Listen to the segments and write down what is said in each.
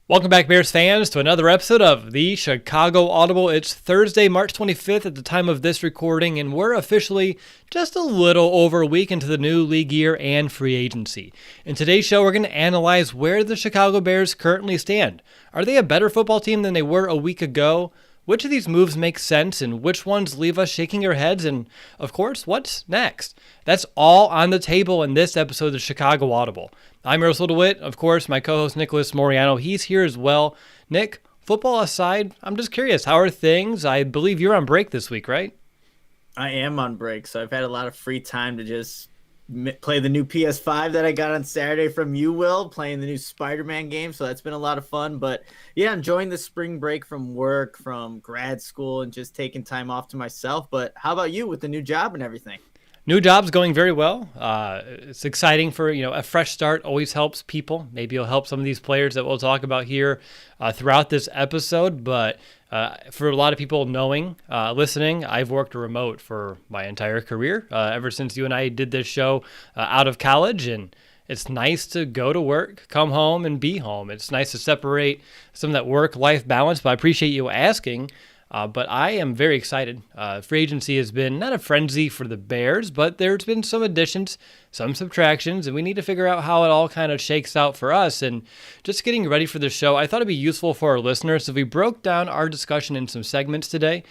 Welcome back, Bears fans, to another episode of the Chicago Audible. It's Thursday, March 25th at the time of this recording, and we're officially just a little over a week into the new league year and free agency. In today's show, we're going to analyze where the Chicago Bears currently stand. Are they a better football team than they were a week ago? Which of these moves make sense and which ones leave us shaking our heads? And, of course, what's next? That's all on the table in this episode of the Chicago Audible. I'm Russell DeWitt. Of course, my co-host Nicholas Moriano, he's here as well. Nick, football aside, I'm just curious, how are things? I believe you're on break this week, right? I am on break, so I've had a lot of free time to just play the new PS5 that I got on Saturday from you, Will, playing the new Spider-Man game, so that's been a lot of fun. But yeah, enjoying the spring break from work, from grad school, and just taking time off to myself. But how about you with the new job and everything? New job's going very well. It's exciting for, a fresh start always helps people. Maybe it'll help some of these players that we'll talk about here throughout this episode. But for a lot of people listening, I've worked remote for my entire career, ever since you and I did this show out of college. And it's nice to go to work, come home, and be home. It's nice to separate some of that work-life balance, but I appreciate you asking. But I am very excited. Free agency has been not a frenzy for the Bears, but there's been some additions, some subtractions, and we need to figure out how it all kind of shakes out for us. And just getting ready for the show, I thought it'd be useful for our listeners if we broke down our discussion in some segments today.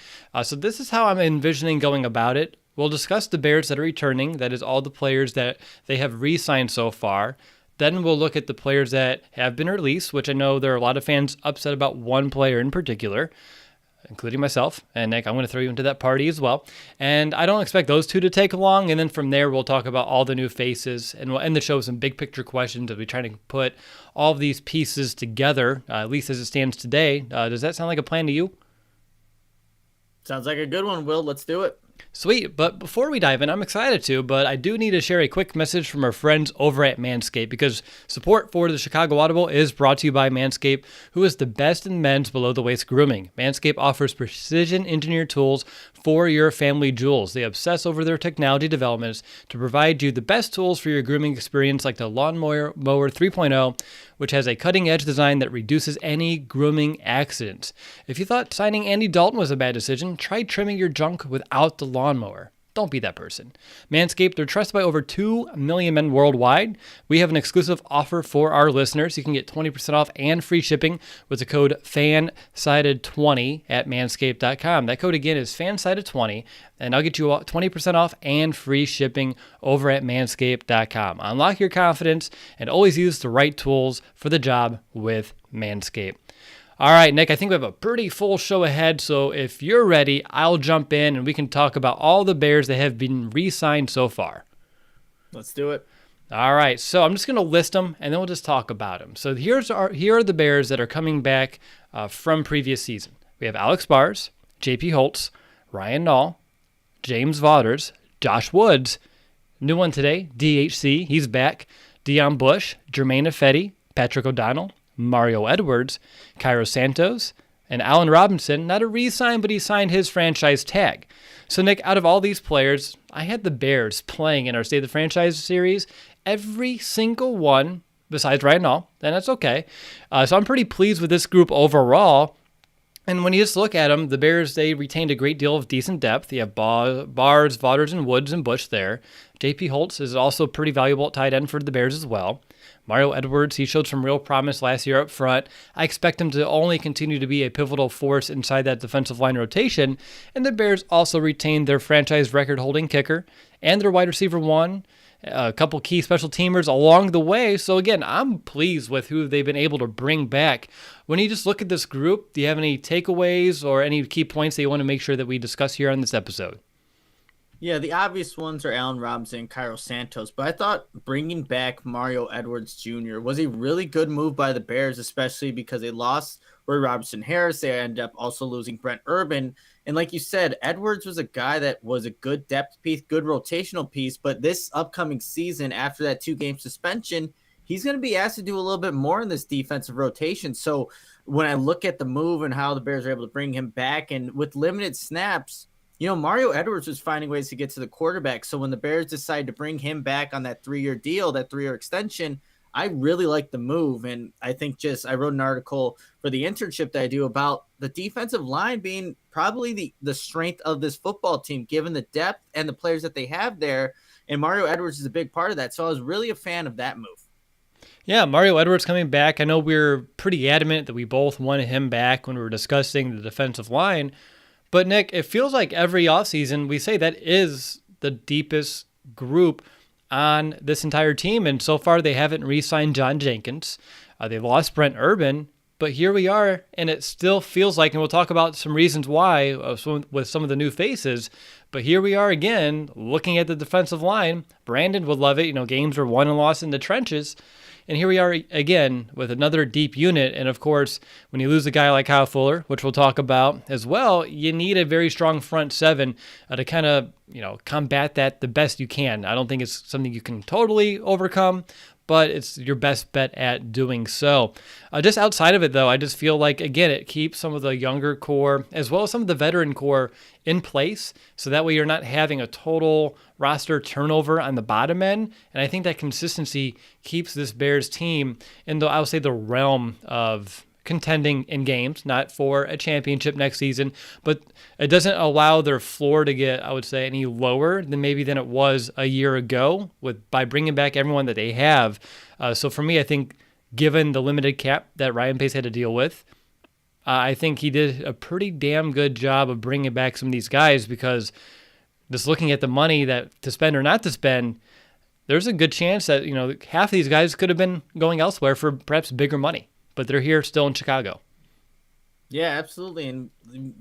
So this is how I'm envisioning going about it. We'll discuss the Bears that are returning, that is all the players that they have re-signed so far. Then we'll look at the players that have been released, which I know there are a lot of fans upset about one player in particular, including myself. And Nick, I'm going to throw you into that party as well. And I don't expect those two to take long. And then from there, we'll talk about all the new faces. And we'll end the show with some big picture questions as we try to put all of these pieces together, at least as it stands today. Does that sound like a plan to you? Sounds like a good one, Will. Let's do it. Sweet, but before we dive in, I'm excited to, but I do need to share a quick message from our friends over at Manscaped, because support for the Chicago Audible is brought to you by Manscaped, who is the best in men's below-the-waist grooming. Manscaped offers precision-engineered tools for your family jewels. They obsess over their technology developments to provide you the best tools for your grooming experience, like the Lawnmower 3.0, which has a cutting-edge design that reduces any grooming accidents. If you thought signing Andy Dalton was a bad decision, try trimming your junk without the lawnmower. Don't be that person. Manscaped, they're trusted by over 2 million men worldwide. We have an exclusive offer for our listeners. You can get 20% off and free shipping with the code FANSIDED20 at manscaped.com. That code again is FANSIDED20, and I'll get you 20% off and free shipping over at manscaped.com. Unlock your confidence and always use the right tools for the job with Manscaped. All right, Nick, I think we have a pretty full show ahead, so if you're ready, I'll jump in and we can talk about all the Bears that have been re-signed so far. Let's do it. All right, so I'm just going to list them, and then we'll just talk about them. So here are the Bears that are coming back from previous season. We have Alex Bars, J.P. Holtz, Ryan Nall, James Vaughters, Josh Woods, new one today, DHC, he's back, Deion Bush, Jermaine Ifedi, Patrick O'Donnell, Mario Edwards, Cairo Santos, and Allen Robinson. Not a re-sign, but he signed his franchise tag. So, Nick, out of all these players, I had the Bears playing in our State of the Franchise series. Every single one, besides Ryan Nall, and that's okay. So I'm pretty pleased with this group overall. And when you just look at them, the Bears, they retained a great deal of decent depth. You have Bars, Vaughters, and Woods and Bush there. J.P. Holtz is also pretty valuable at tight end for the Bears as well. Mario Edwards, he showed some real promise last year up front. I expect him to only continue to be a pivotal force inside that defensive line rotation. And the Bears also retained their franchise record-holding kicker and their wide receiver one, a couple key special teamers along the way. So again, I'm pleased with who they've been able to bring back. When you just look at this group, do you have any takeaways or any key points that you want to make sure that we discuss here on this episode? Yeah, the obvious ones are Allen Robinson and Cairo Santos, but I thought bringing back Mario Edwards Jr. was a really good move by the Bears, especially because they lost Robertson Harris. They ended up also losing Brent Urban. And like you said, Edwards was a guy that was a good depth piece, good rotational piece, but this upcoming season, after that 2-game suspension, he's going to be asked to do a little bit more in this defensive rotation. So when I look at the move and how the Bears are able to bring him back, and with limited snaps, Mario Edwards was finding ways to get to the quarterback. So when the Bears decided to bring him back on that 3-year deal, that 3-year extension, I really like the move. And I think I wrote an article for the internship that I do about the defensive line being probably the strength of this football team, given the depth and the players that they have there. And Mario Edwards is a big part of that. So I was really a fan of that move. Yeah, Mario Edwards coming back. I know we were pretty adamant that we both wanted him back when we were discussing the defensive line. But, Nick, it feels like every offseason we say that is the deepest group on this entire team. And so far they haven't re-signed John Jenkins. They lost Brent Urban. But here we are, and it still feels like, and we'll talk about some reasons why with some of the new faces, but here we are again, looking at the defensive line. Brandon would love it. Games are won and lost in the trenches. And here we are again with another deep unit. And of course, when you lose a guy like Kyle Fuller, which we'll talk about as well, you need a very strong front seven to kind of, combat that the best you can. I don't think it's something you can totally overcome, but it's your best bet at doing so. Just outside of it, though, I just feel like, again, it keeps some of the younger core as well as some of the veteran core in place. So that way you're not having a total roster turnover on the bottom end. And I think that consistency keeps this Bears team in I would say, the realm of contending in games, not for a championship next season, but it doesn't allow their floor to get, I would say, any lower than it was a year ago by bringing back everyone that they have. So for me, I think given the limited cap that Ryan Pace had to deal with, I think he did a pretty damn good job of bringing back some of these guys, because just looking at the money that to spend or not to spend, there's a good chance that, half of these guys could have been going elsewhere for perhaps bigger money. But they're here still in Chicago. Yeah, absolutely. And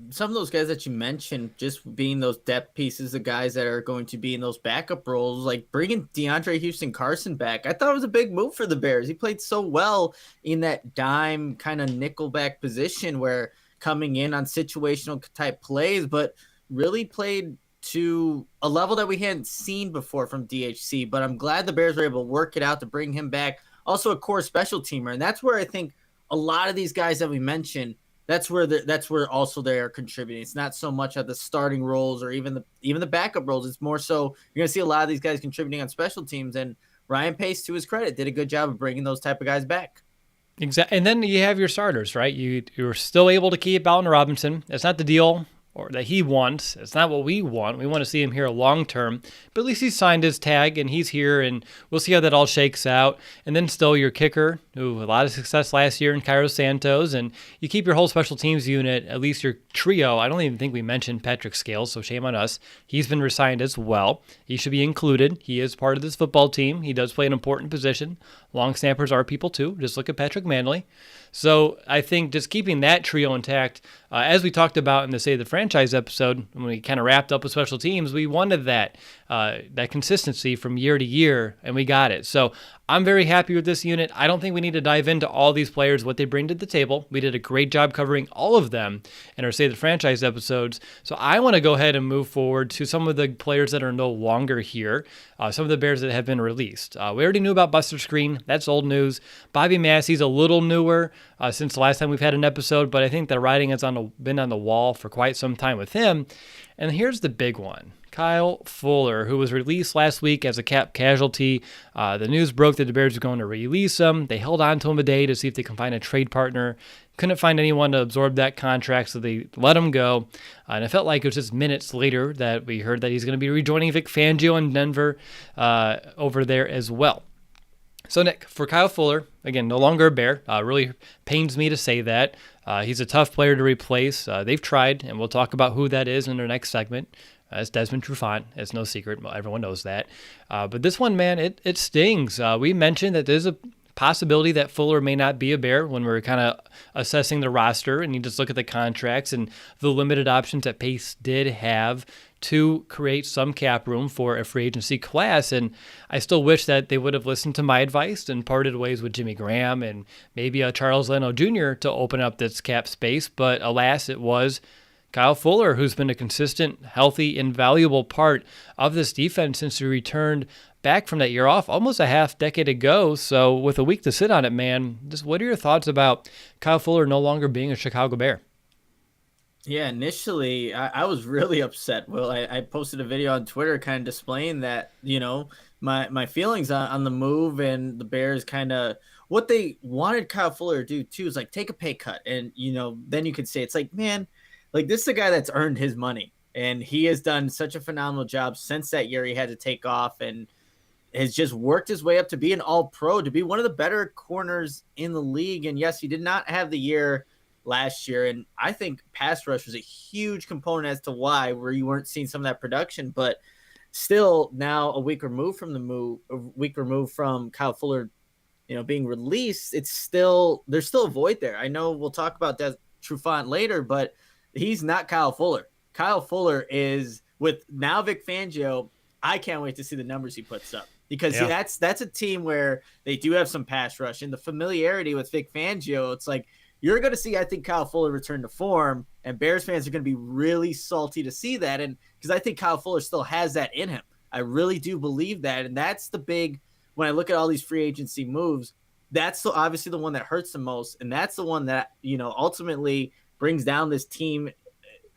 some of those guys that you mentioned, just being those depth pieces, the guys that are going to be in those backup roles, like bringing Deandre Carson back, I thought it was a big move for the Bears. He played so well in that dime kind of nickelback position, where coming in on situational type plays, but really played to a level that we hadn't seen before from DHC. But I'm glad the Bears were able to work it out to bring him back. Also a core special teamer. And that's where I think a lot of these guys that we mentioned, that's where also they are contributing. It's not so much at the starting roles or even the backup roles. It's more so you're going to see a lot of these guys contributing on special teams. And Ryan Pace, to his credit, did a good job of bringing those type of guys back. Exactly. And then you have your starters, right? You're still able to keep Allen Robinson. That's not the deal or that he wants. It's not what we want. We want to see him here long term. But at least he signed his tag and he's here, and we'll see how that all shakes out. And then still your kicker, who a lot of success last year in Cairo Santos, and you keep your whole special teams unit, at least your trio. I don't even think we mentioned Patrick Scales, so shame on us. He's been resigned as well. He should be included. He is part of this football team. He does play an important position. Long snappers are people too. Just look at Patrick Manley. So I think just keeping that trio intact, as we talked about in the State of the Franchise episode, when we kind of wrapped up with special teams, we wanted that consistency from year to year, and we got it. So I'm very happy with this unit. I don't think we need to dive into all these players, what they bring to the table. We did a great job covering all of them in our State of the Franchise episodes. So I want to go ahead and move forward to some of the players that are no longer here, some of the Bears that have been released. We already knew about Buster Screen. That's old news. Bobby Massey's a little newer since the last time we've had an episode, but I think the writing has been on the wall for quite some time with him. And here's the big one. Kyle Fuller, who was released last week as a cap casualty. The news broke that the Bears were going to release him. They held on to him a day to see if they can find a trade partner. Couldn't find anyone to absorb that contract, so they let him go. And it felt like it was just minutes later that we heard that he's going to be rejoining Vic Fangio in Denver over there as well. So, Nick, for Kyle Fuller, again, no longer a Bear. Really pains me to say that. He's a tough player to replace. They've tried, and we'll talk about who that is in our next segment. It's Desmond Trufant. It's no secret. Everyone knows that. But this one, man, it stings. We mentioned that there's a possibility that Fuller may not be a Bear when we're kind of assessing the roster, and you just look at the contracts and the limited options that Pace did have to create some cap room for a free agency class. And I still wish that they would have listened to my advice and parted ways with Jimmy Graham and maybe a Charles Leno Jr. to open up this cap space. But alas, it was Kyle Fuller, who's been a consistent, healthy, invaluable part of this defense since he returned back from that year off almost a half decade ago. So with a week to sit on it, man, just what are your thoughts about Kyle Fuller no longer being a Chicago Bear? Yeah, initially I was really upset. Well, I posted a video on Twitter kind of displaying that, my feelings on the move, and the Bears kind of what they wanted Kyle Fuller to do too is like take a pay cut, and then you could say it's like, man, like this is a guy that's earned his money, and he has done such a phenomenal job since that year he had to take off, and has just worked his way up to be an all-pro, to be one of the better corners in the league. And yes, he did not have the year last year, and I think pass rush was a huge component as to why where you weren't seeing some of that production. But still, now a week removed from Kyle Fuller, being released, there's still a void there. I know we'll talk about Desmond Trufant later, but he's not Kyle Fuller. Kyle Fuller is with now Vic Fangio. I can't wait to see the numbers he puts up, because that's a team where they do have some pass rush, and the familiarity with Vic Fangio. It's like you're going to see, I think, Kyle Fuller return to form, and Bears fans are going to be really salty to see that. And because I think Kyle Fuller still has that in him. I really do believe that. And that's the big, when I look at all these free agency moves, that's obviously the one that hurts the most. And that's the one that, ultimately brings down this team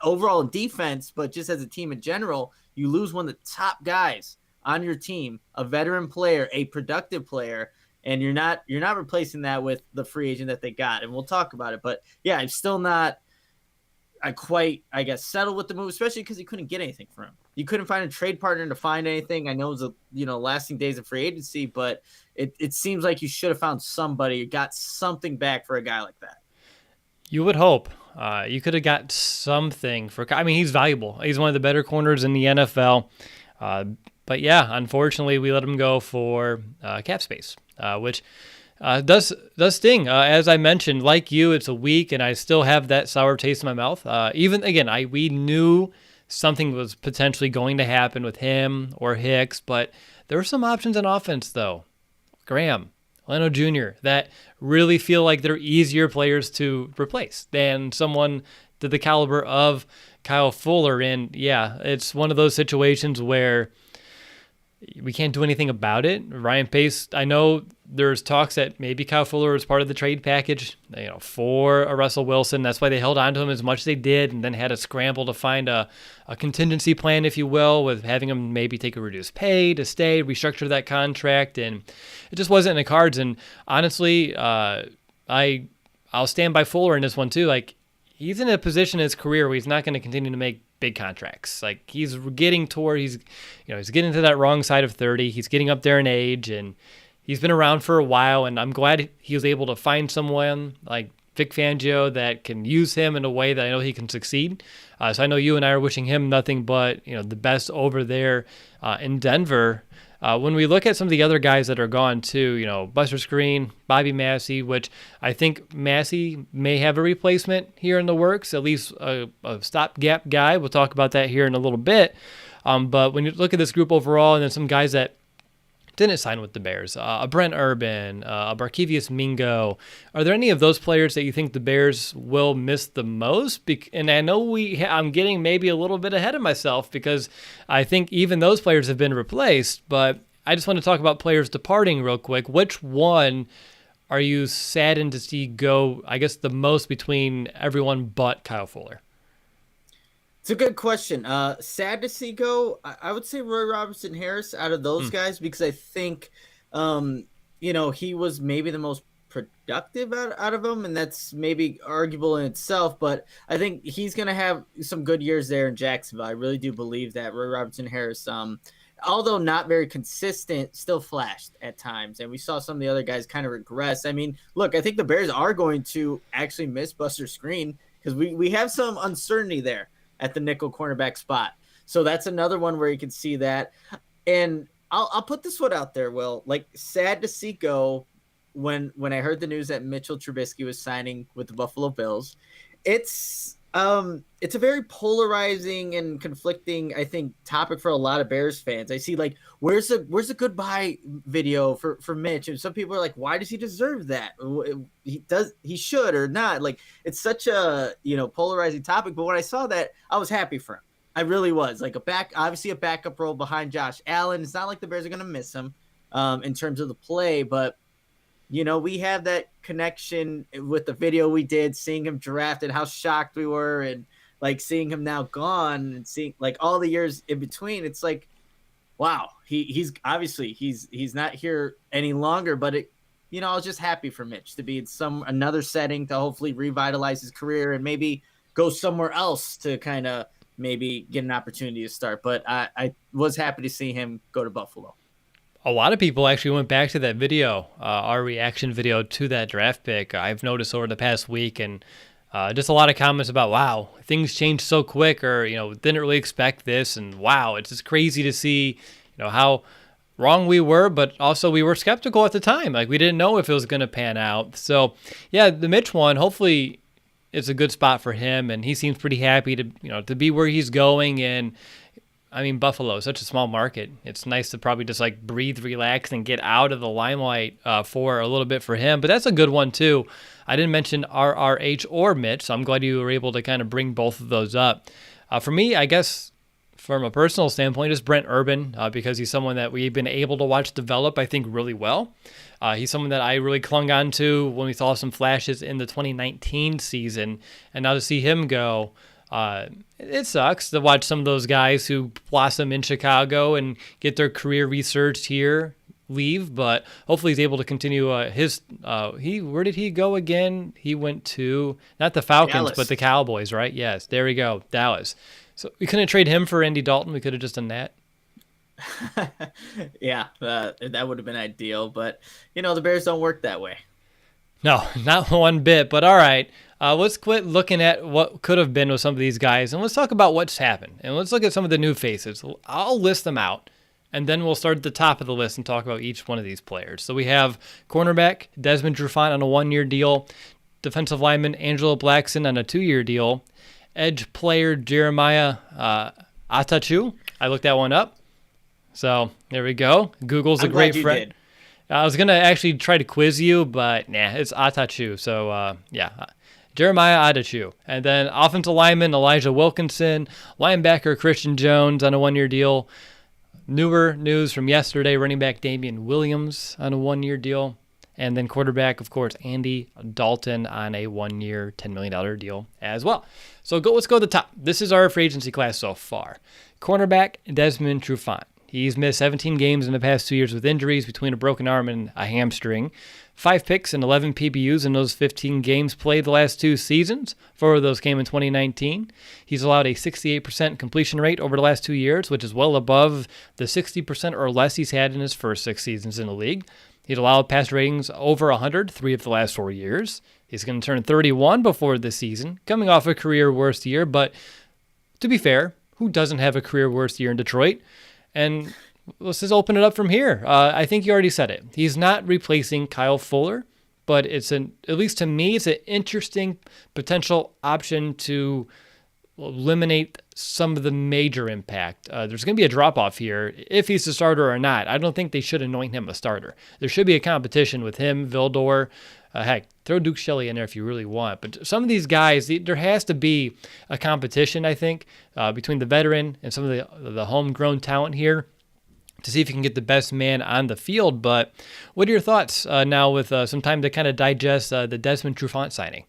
overall in defense, but just as a team in general. You lose one of the top guys on your team, a veteran player, a productive player, and you're not replacing that with the free agent that they got. And we'll talk about it. But yeah, I'm still not quite, I guess, settled with the move, especially because you couldn't get anything from him. You couldn't find a trade partner to find anything. I know it was lasting days of free agency, but it seems like you should have found somebody, got something back for a guy like that. You would hope. You could have got something for. I mean, he's valuable. He's one of the better corners in the NFL. But yeah, unfortunately, we let him go for cap space, which does sting. As I mentioned, like you, it's a week, and I still have that sour taste in my mouth. Even again, we knew something was potentially going to happen with him or Hicks, but there were some options on offense, though. Graham, Leno Jr., that really feel like they're easier players to replace than someone to the caliber of Kyle Fuller. And yeah, it's one of those situations where we can't do anything about it. Ryan Pace, I know there's talks that maybe Kyle Fuller was part of the trade package, for a Russell Wilson. That's why they held on to him as much as they did, and then had a scramble to find a contingency plan, if you will, with having him maybe take a reduced pay to stay, restructure that contract, and it just wasn't in the cards. And honestly, I'll stand by Fuller in this one too. Like, he's in a position in his career where he's not going to continue to make big contracts. Like, he's getting toward, he's getting to that wrong side of 30. He's getting up there in age, and he's been around for a while, and I'm glad he was able to find someone like Vic Fangio that can use him in a way that I know he can succeed. So I know you and I are wishing him nothing but the best over there in Denver. When we look at some of the other guys that are gone too, Buster Screen, Bobby Massey, which I think Massey may have a replacement here in the works, at least a stopgap guy. We'll talk about that here in a little bit. But when you look at this group overall, and then some guys that didn't sign with the Bears, a Brent Urban, a Barkevius Mingo, are there any of those players that you think the Bears will miss the most? And I know I'm getting maybe a little bit ahead of myself, because I think even those players have been replaced, but I just want to talk about players departing real quick. Which one are you saddened to see go, I guess, the most between everyone but Kyle Fuller? It's a good question. Sad to see go. I would say Robertson Harris out of those guys, because I think, he was maybe the most productive out of them, and that's maybe arguable in itself. But I think he's going to have some good years there in Jacksonville. I really do believe that. Robertson Harris, although not very consistent, still flashed at times, and we saw some of the other guys kind of regress. I mean, look, I think the Bears are going to actually miss Buster Screen, because we have some uncertainty there at the nickel cornerback spot. So that's another one where you can see that. And I'll put this one out there, Will. Like, sad to see go when I heard the news that Mitchell Trubisky was signing with the Buffalo Bills. It's a very polarizing and conflicting, I think, topic for a lot of Bears fans. I see, like, where's the goodbye video for Mitch? And some people are like, why does he deserve that? He should or not. Like, it's such a polarizing topic. But when I saw that, I was happy for him. I really was. Like, obviously a backup role behind Josh Allen. It's not like the Bears are gonna miss him in terms of the play, but we have that connection with the video we did, seeing him drafted, how shocked we were, and like seeing him now gone, and seeing like all the years in between. It's like, wow, he's obviously he's not here any longer, but I was just happy for Mitch to be in another setting to hopefully revitalize his career and maybe go somewhere else to kind of maybe get an opportunity to start. But I was happy to see him go to Buffalo. A lot of people actually went back to that video, our reaction video to that draft pick. I've noticed over the past week, and just a lot of comments about, wow, things changed so quick, or, didn't really expect this. And wow, it's just crazy to see, how wrong we were, but also we were skeptical at the time. Like, we didn't know if it was going to pan out. So yeah, the Mitch one, hopefully it's a good spot for him. And he seems pretty happy to be where he's going. And I mean, Buffalo is such a small market. It's nice to probably just like breathe, relax, and get out of the limelight for a little bit for him. But that's a good one too. I didn't mention RRH or Mitch, so I'm glad you were able to kind of bring both of those up. For me, I guess from a personal standpoint, is Brent Urban because he's someone that we've been able to watch develop, I think, really well. He's someone that I really clung on to when we saw some flashes in the 2019 season, and now to see him go, it sucks to watch some of those guys who blossom in Chicago and get their career researched here leave, but hopefully he's able to continue where did he go again? He went to not the Falcons, Dallas. but the Cowboys, right? Yes, there we go, Dallas. So we couldn't trade him for Andy Dalton. We could have just done that. Yeah, that would have been ideal, but the Bears don't work that way. No, not one bit. But all right, let's quit looking at what could have been with some of these guys, and let's talk about what's happened. And let's look at some of the new faces. I'll list them out, and then we'll start at the top of the list and talk about each one of these players. So we have cornerback Desmond Trufant on a 1-year deal, defensive lineman Angelo Blackson on a 2-year deal, edge player Jeremiah Attitu. I looked that one up. So there we go. Google's a great friend. I was going to actually try to quiz you, but nah, it's Attitu. So, yeah, Jeremiah Attitu. And then offensive lineman Elijah Wilkinson, linebacker Christian Jones on a 1-year deal. Newer news from yesterday, running back Damian Williams on a 1-year deal. And then quarterback, of course, Andy Dalton on a 1-year, $10 million deal as well. So let's go to the top. This is our free agency class so far. Cornerback Desmond Trufant. He's missed 17 games in the past 2 years with injuries between a broken arm and a hamstring. 5 picks and 11 PBUs in those 15 games played the last 2 seasons. 4 of those came in 2019. He's allowed a 68% completion rate over the last 2 years, which is well above the 60% or less he's had in his first 6 seasons in the league. He'd allowed pass ratings over 100 3 of the last 4 years. He's going to turn 31 before this season, coming off a career worst year. But to be fair, who doesn't have a career worst year in Detroit? And let's just open it up from here. I think you already said it. He's not replacing Kyle Fuller, but at least to me, it's an interesting potential option to eliminate some of the major impact. There's going to be a drop-off here if he's the starter or not. I don't think they should anoint him a starter. There should be a competition with him, Vildor. Heck, throw Duke Shelley in there if you really want. But some of these guys, there has to be a competition, I think, between the veteran and some of the homegrown talent here to see if you can get the best man on the field. But what are your thoughts now with some time to kind of digest the Desmond Trufant signing?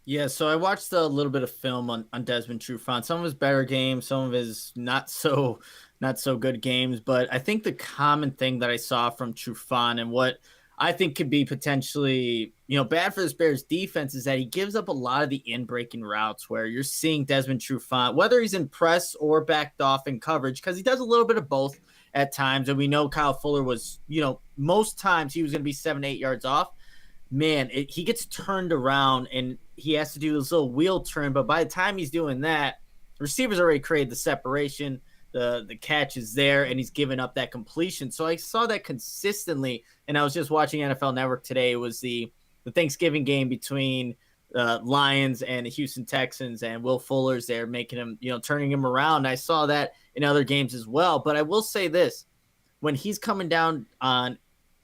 Yeah, so I watched a little bit of film on Desmond Trufant. Some of his better games, some of his not so good games. But I think the common thing that I saw from Trufant and what I think could be potentially, bad for this Bears defense is that he gives up a lot of the in-breaking routes where you're seeing Desmond Trufant, whether he's in press or backed off in coverage, because he does a little bit of both at times. And we know Kyle Fuller was, most times he was going to be 7-8 yards off. Man, he gets turned around and he has to do this little wheel turn. But by the time he's doing that, receivers already created the separation. The catch is there, and he's given up that completion. So I saw that consistently, and I was just watching NFL Network today. It was the Thanksgiving game between Lions and the Houston Texans, and Will Fuller's there making him, turning him around. I saw that in other games as well. But I will say this, when he's coming down on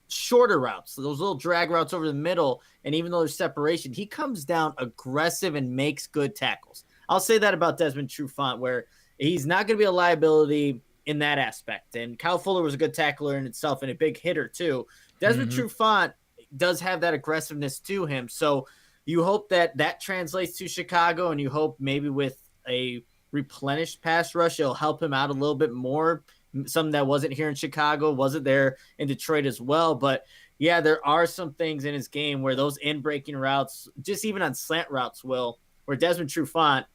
shorter routes, those little drag routes over the middle, and even though there's separation, he comes down aggressive and makes good tackles. I'll say that about Desmond Trufant, where he's not going to be a liability in that aspect. And Kyle Fuller was a good tackler in itself and a big hitter too. Desmond Trufant does have that aggressiveness to him. So you hope that translates to Chicago, and you hope maybe with a replenished pass rush, it'll help him out a little bit more. something that wasn't here in Chicago, wasn't there in Detroit as well. But yeah, there are some things in his game where those in-breaking routes, just even on slant routes, where Desmond Trufant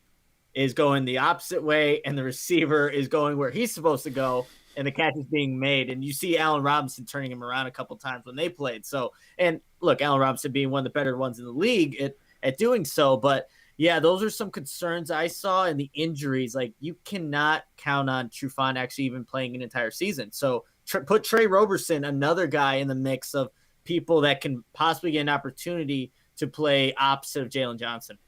is going the opposite way and the receiver is going where he's supposed to go and the catch is being made. And you see Allen Robinson turning him around a couple times when they played. So, and look, Allen Robinson being one of the better ones in the league at doing so. But yeah, those are some concerns I saw, and the injuries. Like, you cannot count on Trufant actually even playing an entire season. So put Trey Robertson, another guy in the mix of people that can possibly get an opportunity to play opposite of Jalen Johnson.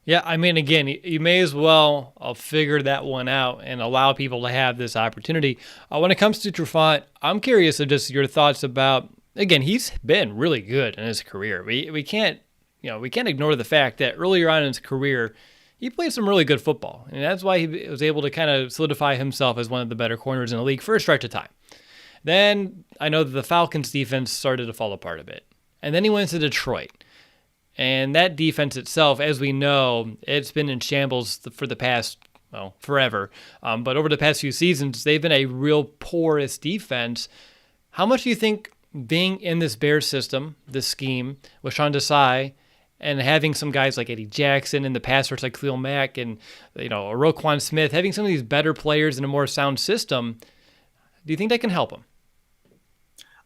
Yeah, I mean, again, you may as well figure that one out and allow people to have this opportunity. When it comes to Trufant, I'm curious of just your thoughts about, again, he's been really good in his career. We can't ignore the fact that earlier on in his career, he played some really good football. And that's why he was able to kind of solidify himself as one of the better corners in the league for a stretch of time. Then I know that the Falcons defense started to fall apart a bit. And then he went to Detroit. And that defense itself, as we know, it's been in shambles for the past, forever. But over the past few seasons, they've been a real porous defense. How much do you think being in this Bears system, this scheme, with Sean Desai, and having some guys like Eddie Jackson in the pass rush like Khalil Mack and Roquan Smith, having some of these better players in a more sound system, do you think that can help them?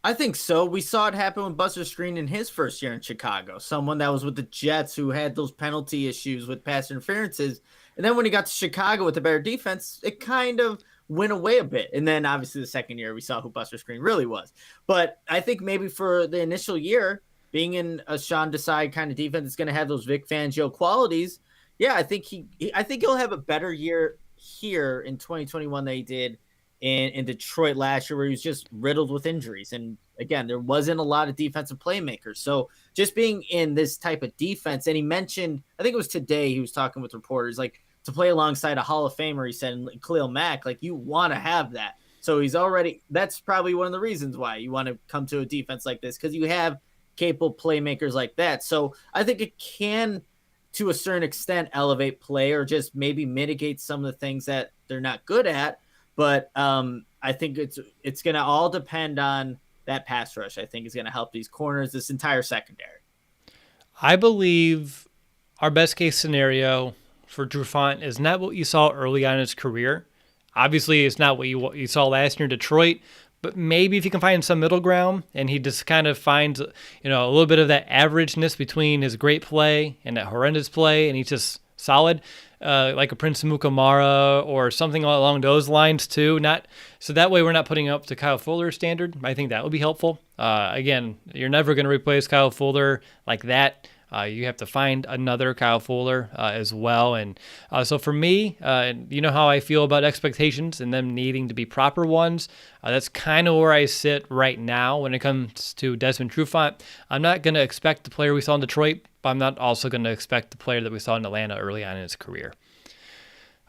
I think so. We saw it happen with Buster Skrine in his first year in Chicago. Someone that was with the Jets who had those penalty issues with pass interferences. And then when he got to Chicago with the better defense, it kind of went away a bit. And then obviously the second year we saw who Buster Skrine really was. But I think maybe for the initial year, being in a Sean Desai kind of defense, it's going to have those Vic Fangio qualities. Yeah, I think he'll have a better year here in 2021 than he did in Detroit last year, where he was just riddled with injuries. And again, there wasn't a lot of defensive playmakers. So just being in this type of defense, and he mentioned, I think it was today, he was talking with reporters, like, to play alongside a Hall of Famer, he said, and Khalil Mack, like, you want to have that. So that's probably one of the reasons why you want to come to a defense like this, because you have capable playmakers like that. So I think it can, to a certain extent, elevate play or just maybe mitigate some of the things that they're not good at. But I think it's going to all depend on that pass rush. I think is going to help these corners, this entire secondary. I believe our best case scenario for Trufant is not what you saw early on in his career. Obviously, it's not what you saw last year in Detroit, but maybe if you can find some middle ground and he just kind of finds a little bit of that averageness between his great play and that horrendous play, and he's just solid. Like a Prince Mukamara or something along those lines too. So that way we're not putting up to Kyle Fuller's standard. I think that would be helpful. Again, you're never going to replace Kyle Fuller like that. You have to find another Kyle Fuller as well. And so for me, you know how I feel about expectations and them needing to be proper ones. That's kind of where I sit right now when it comes to Desmond Trufant. I'm not going to expect the player we saw in Detroit, but I'm not also going to expect the player that we saw in Atlanta early on in his career.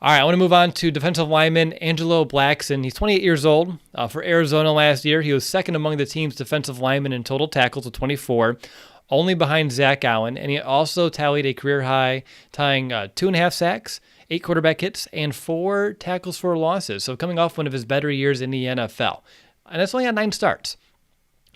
All right, I want to move on to defensive lineman Angelo Blackson. He's 28 years old. For Arizona last year, he was second among the team's defensive linemen in total tackles with 24, only behind Zach Allen, and he also tallied a career high, tying 2.5 sacks, 8 quarterback hits, and 4 tackles for losses. So coming off one of his better years in the NFL. And that's only on 9 starts.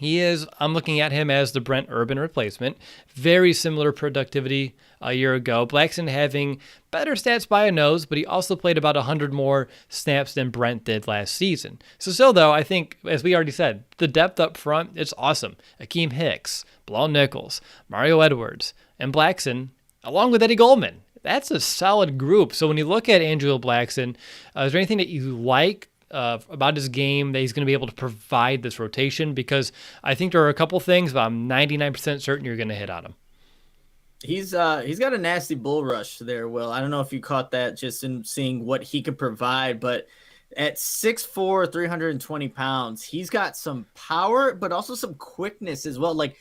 I'm looking at him as the Brent Urban replacement. Very similar productivity a year ago. Blackson having better stats by a nose, but he also played about 100 more snaps than Brent did last season. So still, though, I think, as we already said, the depth up front, it's awesome. Akeem Hicks, Bilal Nichols, Mario Edwards, and Blackson, along with Eddie Goldman. That's a solid group. So when you look at Angelo Blackson, is there anything that you like about his game that he's going to be able to provide this rotation? Because I think there are a couple things, but I'm 99% certain you're going to hit on him. He's got a nasty bull rush there, Will. I don't know if you caught that just in seeing what he could provide, but at 6'4", 320 pounds, he's got some power, but also some quickness as well. Like,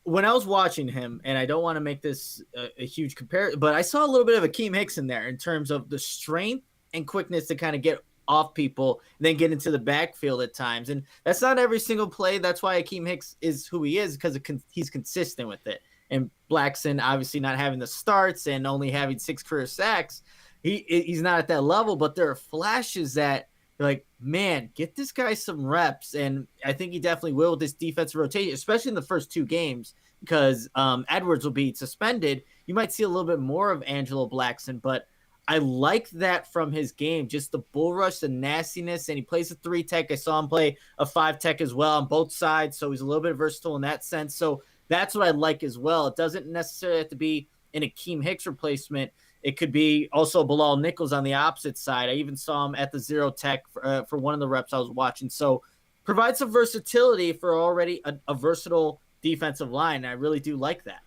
when I was watching him, and I don't want to make this a huge comparison, but I saw a little bit of Akeem Hicks in there in terms of the strength and quickness to kind of get off people and then get into the backfield at times. And that's not every single play. That's why Akeem Hicks is who he is, because he's consistent with it. And Blackson, obviously not having the starts and only having 6 career sacks, he's not at that level, but there are flashes that you're like, man, get this guy some reps. And I think he definitely will with this defensive rotation, especially in the first 2 games, because Edwards will be suspended. You might see a little bit more of Angelo Blackson, but I like that from his game, just the bull rush, the nastiness, and he plays a 3-tech. I saw him play a 5-tech as well on both sides, so he's a little bit versatile in that sense. So that's what I like as well. It doesn't necessarily have to be an Akeem Hicks replacement. It could be also Bilal Nichols on the opposite side. I even saw him at the 0-tech for one of the reps I was watching. So provide some versatility for already a versatile defensive line. I really do like that.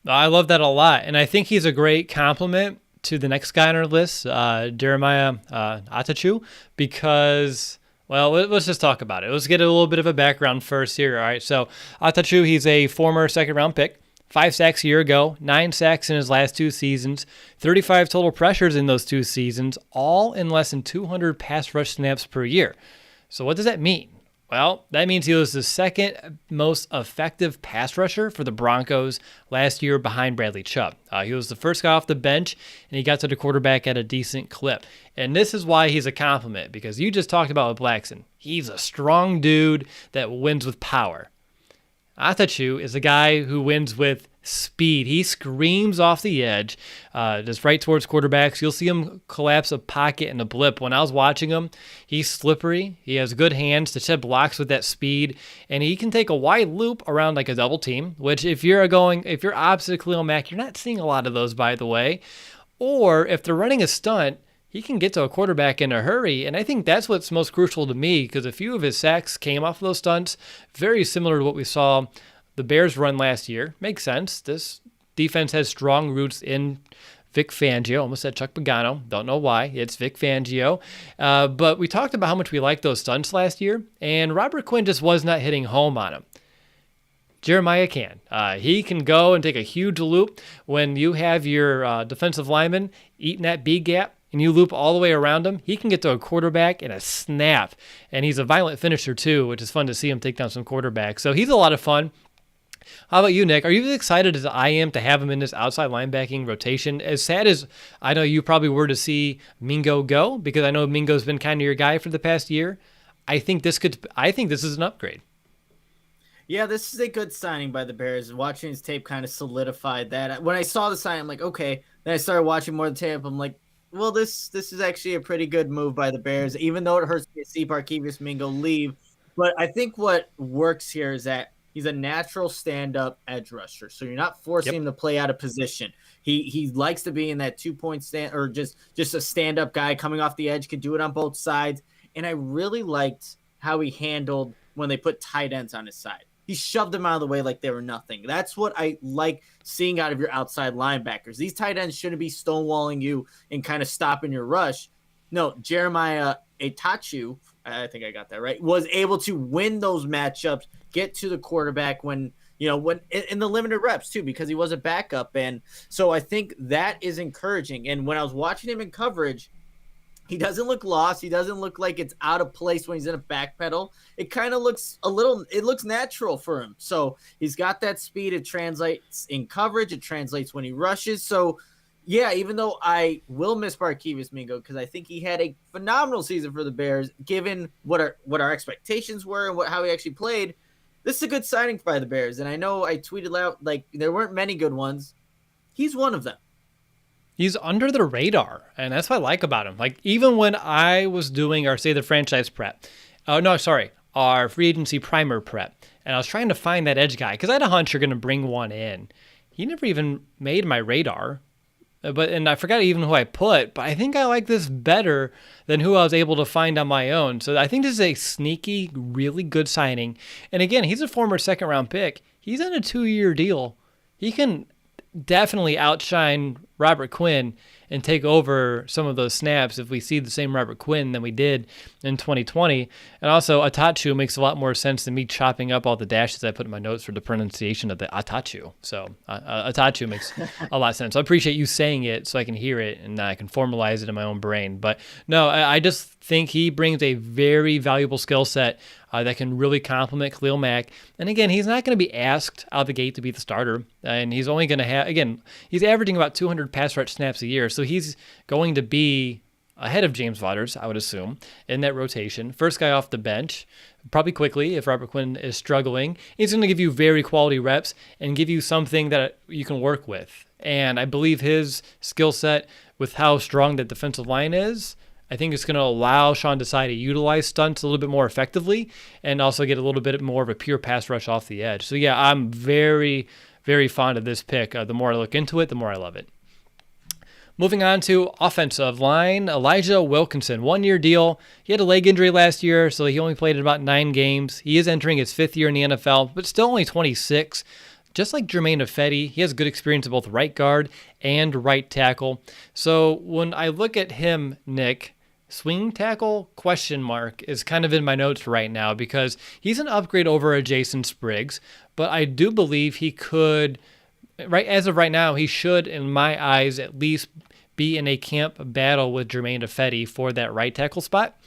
I love that a lot, and I think he's a great compliment to the next guy on our list, Jeremiah Attitu, because, well, let's just talk about it. Let's get a little bit of a background first here. All right, so Attitu, he's a former second-round pick, 5 sacks a year ago, 9 sacks in his last 2 seasons, 35 total pressures in those 2 seasons, all in less than 200 pass rush snaps per year. So what does that mean? Well, that means he was the second most effective pass rusher for the Broncos last year behind Bradley Chubb. He was the first guy off the bench, and he got to the quarterback at a decent clip. And this is why he's a compliment, because you just talked about with Blackson. He's a strong dude that wins with power. Attitu is a guy who wins with speed. He screams off the edge, just right towards quarterbacks. You'll see him collapse a pocket in a blip. When I was watching him, he's slippery. He has good hands to shed blocks with that speed, and he can take a wide loop around like a double team, which if you're opposite Khalil Mack, you're not seeing a lot of those, by the way. Or if they're running a stunt, he can get to a quarterback in a hurry, and I think that's what's most crucial to me, because a few of his sacks came off of those stunts, very similar to what we saw the Bears run last year. Makes sense. This defense has strong roots in Vic Fangio. Almost said Chuck Pagano. Don't know why. It's Vic Fangio. But we talked about how much we liked those stunts last year, and Robert Quinn just was not hitting home on them. Jeremiah can. He can go and take a huge loop when you have your defensive lineman eating that B gap, and you loop all the way around him. He can get to a quarterback in a snap, and he's a violent finisher too, which is fun to see him take down some quarterbacks. So he's a lot of fun. How about you, Nick? Are you as excited as I am to have him in this outside linebacking rotation? As sad as I know you probably were to see Mingo go, because I know Mingo's been kind of your guy for the past year, I think this is an upgrade. Yeah, this is a good signing by the Bears. Watching his tape kind of solidified that. When I saw the sign, I'm like, okay. Then I started watching more of the tape. I'm like, well, this is actually a pretty good move by the Bears, even though it hurts to see Barkevious Mingo leave. But I think what works here is that he's a natural stand-up edge rusher, so you're not forcing him to play out of position. He likes to be in that 2-point stand, or just a stand-up guy coming off the edge, can do it on both sides. And I really liked how he handled when they put tight ends on his side. He shoved them out of the way like they were nothing. That's what I like seeing out of your outside linebackers. These tight ends shouldn't be stonewalling you and kind of stopping your rush. No, Jeremiah Attitu, I think I got that right, was able to win those matchups, get to the quarterback when in the limited reps too, because he was a backup. And so I think that is encouraging. And when I was watching him in coverage, he doesn't look lost. He doesn't look like it's out of place when he's in a back pedal. It kind of looks it looks natural for him. So he's got that speed. It translates in coverage. It translates when he rushes. So yeah, even though I will miss Barkevious Mingo, because I think he had a phenomenal season for the Bears, given what our expectations were and how he actually played, this is a good signing by the Bears. And I know I tweeted out, like, there weren't many good ones. He's one of them. He's under the radar, and that's what I like about him. Like, even when I was doing our Say the Franchise prep, our free agency primer prep, and I was trying to find that edge guy, because I had a hunch you're going to bring one in. He never even made my radar, and I forgot even who I put, but I think I like this better than who I was able to find on my own. So I think this is a sneaky, really good signing. And again, he's a former second-round pick. He's on a 2-year deal. He can definitely outshine Robert Quinn and take over some of those snaps if we see the same Robert Quinn than we did in 2020. And also, Attitu makes a lot more sense than me chopping up all the dashes I put in my notes for the pronunciation of the Attitu. So Attitu makes a lot of sense. So I appreciate you saying it so I can hear it and I can formalize it in my own brain. But no, I just think he brings a very valuable skill set that can really complement Khalil Mack. And again, he's not going to be asked out of the gate to be the starter. And he's only going to have, again, he's averaging about 200 pass rush snaps a year. So he's going to be ahead of James Waters, I would assume, in that rotation. First guy off the bench, probably quickly if Robert Quinn is struggling. He's going to give you very quality reps and give you something that you can work with. And I believe his skill set with how strong that defensive line is, I think it's going to allow Sean Desai to utilize stunts a little bit more effectively and also get a little bit more of a pure pass rush off the edge. So yeah, I'm very, very fond of this pick. The more I look into it, the more I love it. Moving on to offensive line, Elijah Wilkinson, 1-year deal. He had a leg injury last year, so he only played in about 9 games. He is entering his 5th year in the NFL, but still only 26. Just like Jermaine Ifedi, he has good experience at both right guard and right tackle. So when I look at him, Nick, swing tackle question mark is kind of in my notes right now because he's an upgrade over a Jason Spriggs, but I do believe he could, right as of right now, he should, in my eyes, at least be in a camp battle with Jermaine Ifedi for that right tackle spot.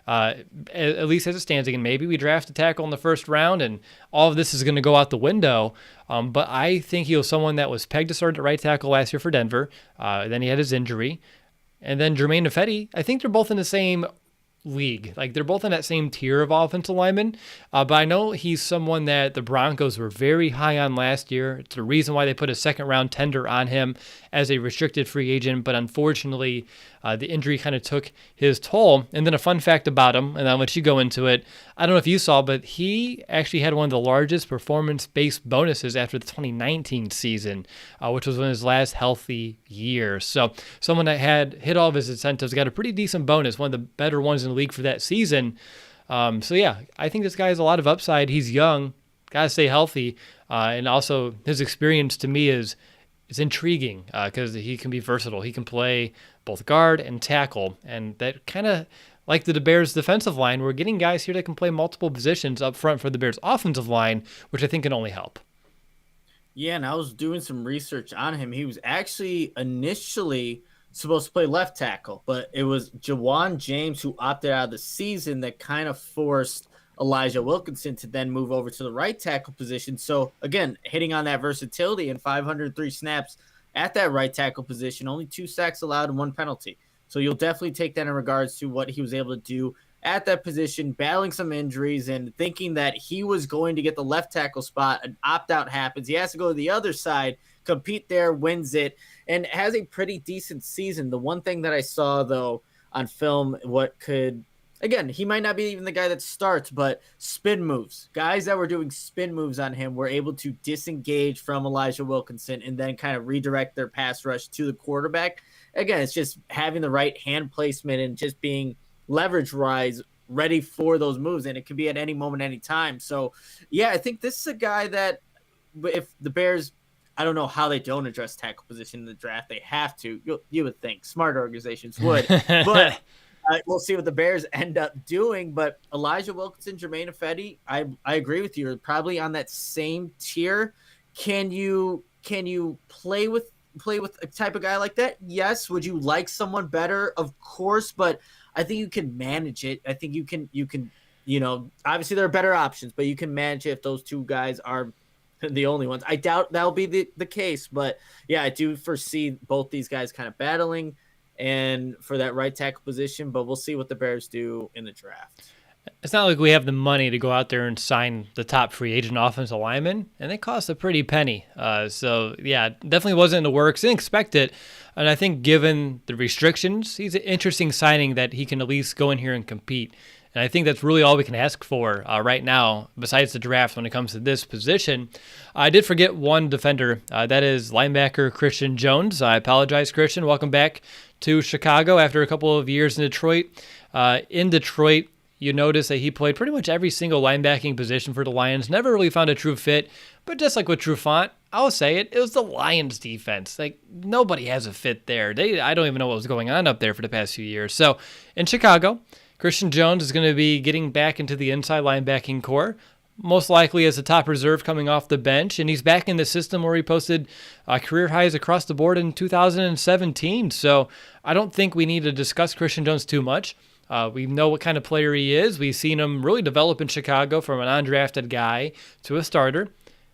At least as it stands. Again, maybe we draft a tackle in the first round and all of this is going to go out the window. But I think he was someone that was pegged to start at right tackle last year for Denver. Then he had his injury. And then Jermaine Ifedi, I think they're both in the same league. Like they're both in that same tier of offensive linemen. But I know he's someone that the Broncos were very high on last year. It's the reason why they put a 2nd-round tender on him as a restricted free agent. But unfortunately, the injury kind of took his toll. And then a fun fact about him, and I'll let you go into it. I don't know if you saw, but he actually had one of the largest performance-based bonuses after the 2019 season, which was in his last healthy year. So someone that had hit all of his incentives, got a pretty decent bonus, one of the better ones in the league for that season. So yeah, I think this guy has a lot of upside. He's young, got to stay healthy. And also his experience to me is intriguing because he can be versatile. He can play both guard and tackle. And that kind of, like the Bears defensive line, we're getting guys here that can play multiple positions up front for the Bears offensive line, which I think can only help. Yeah, and I was doing some research on him. He was actually initially supposed to play left tackle, but it was Jawan James who opted out of the season that kind of forced Elijah Wilkinson to then move over to the right tackle position. So again, hitting on that versatility and 503 snaps at that right tackle position, only 2 sacks allowed and 1 penalty. So you'll definitely take that in regards to what he was able to do at that position, battling some injuries and thinking that he was going to get the left tackle spot. An opt-out happens. He has to go to the other side, compete there, wins it, and has a pretty decent season. The one thing that I saw, though, on film, again, he might not be even the guy that starts, but spin moves. Guys that were doing spin moves on him were able to disengage from Elijah Wilkinson and then kind of redirect their pass rush to the quarterback. Again, it's just having the right hand placement and just being leverage-wise ready for those moves, and it can be at any moment, any time. So, yeah, I think this is a guy that if the Bears, I don't know how they don't address tackle position in the draft. They have to. You would think. Smart organizations would. But we'll see what the Bears end up doing. But Elijah Wilkinson, Jermaine Ifedi, I agree with you. Probably on that same tier. Can you play with a type of guy like that? Yes. Would you like someone better? Of course. But I think you can manage it. I think you can, obviously there are better options, but you can manage it if those 2 guys are the only ones. I doubt that'll be the case, but yeah, I do foresee both these guys kind of battling and for that right tackle position, but we'll see what the Bears do in the draft. It's not like we have the money to go out there and sign the top free agent offensive lineman, and they cost a pretty penny. So, yeah, definitely wasn't in the works. Didn't expect it. And I think given the restrictions, he's an interesting signing that he can at least go in here and compete. And I think that's really all we can ask for right now, besides the draft when it comes to this position. I did forget one defender. That is linebacker Christian Jones. I apologize, Christian. Welcome back to Chicago after a couple of years in Detroit. In Detroit, you notice that he played pretty much every single linebacking position for the Lions. Never really found a true fit. But just like with Trufant, I'll say it was the Lions defense. Like, nobody has a fit there. I don't even know what was going on up there for the past few years. So, in Chicago, Christian Jones is going to be getting back into the inside linebacking core, most likely as a top reserve coming off the bench. And he's back in the system where he posted career highs across the board in 2017. So, I don't think we need to discuss Christian Jones too much. We know what kind of player he is. We've seen him really develop in Chicago from an undrafted guy to a starter.